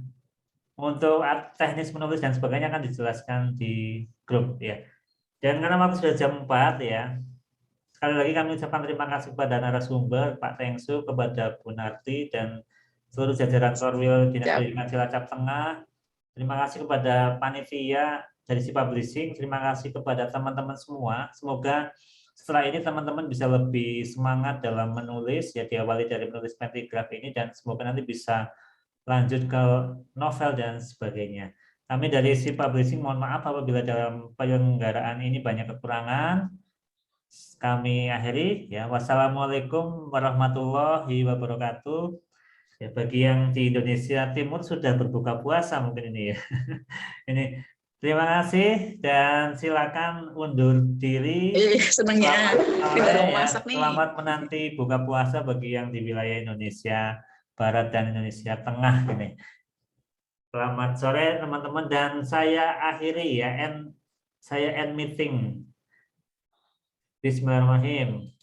untuk teknis menulis dan sebagainya akan dijelaskan di grup ya. Dan karena waktu sudah jam 4 ya, sekali lagi kami ucapkan terima kasih kepada narasumber Pak Tengsu, kepada Bu Narti dan seluruh jajaran Korwil Dinas Pendidikan Cilacap Tengah. Terima kasih kepada panitia dari Si Publishing. Terima kasih kepada teman-teman semua. Semoga setelah ini teman-teman bisa lebih semangat dalam menulis, ya diawali dari menulis pentigraf ini dan semoga nanti bisa lanjut ke novel dan sebagainya. Kami dari Si Publishing mohon maaf apabila dalam penyelenggaraan ini banyak kekurangan. Kami akhiri ya. Wassalamualaikum warahmatullahi wabarakatuh. Ya, bagi yang di Indonesia Timur sudah berbuka puasa mungkin ini ya. Ini terima kasih dan silakan undur diri. Senangnya tidak mau masak nih. Selamat menanti buka puasa bagi yang di wilayah Indonesia Barat dan Indonesia Tengah ini. Selamat sore teman-teman dan saya akhiri ya, saya end meeting. Bismillahirrahmanirrahim.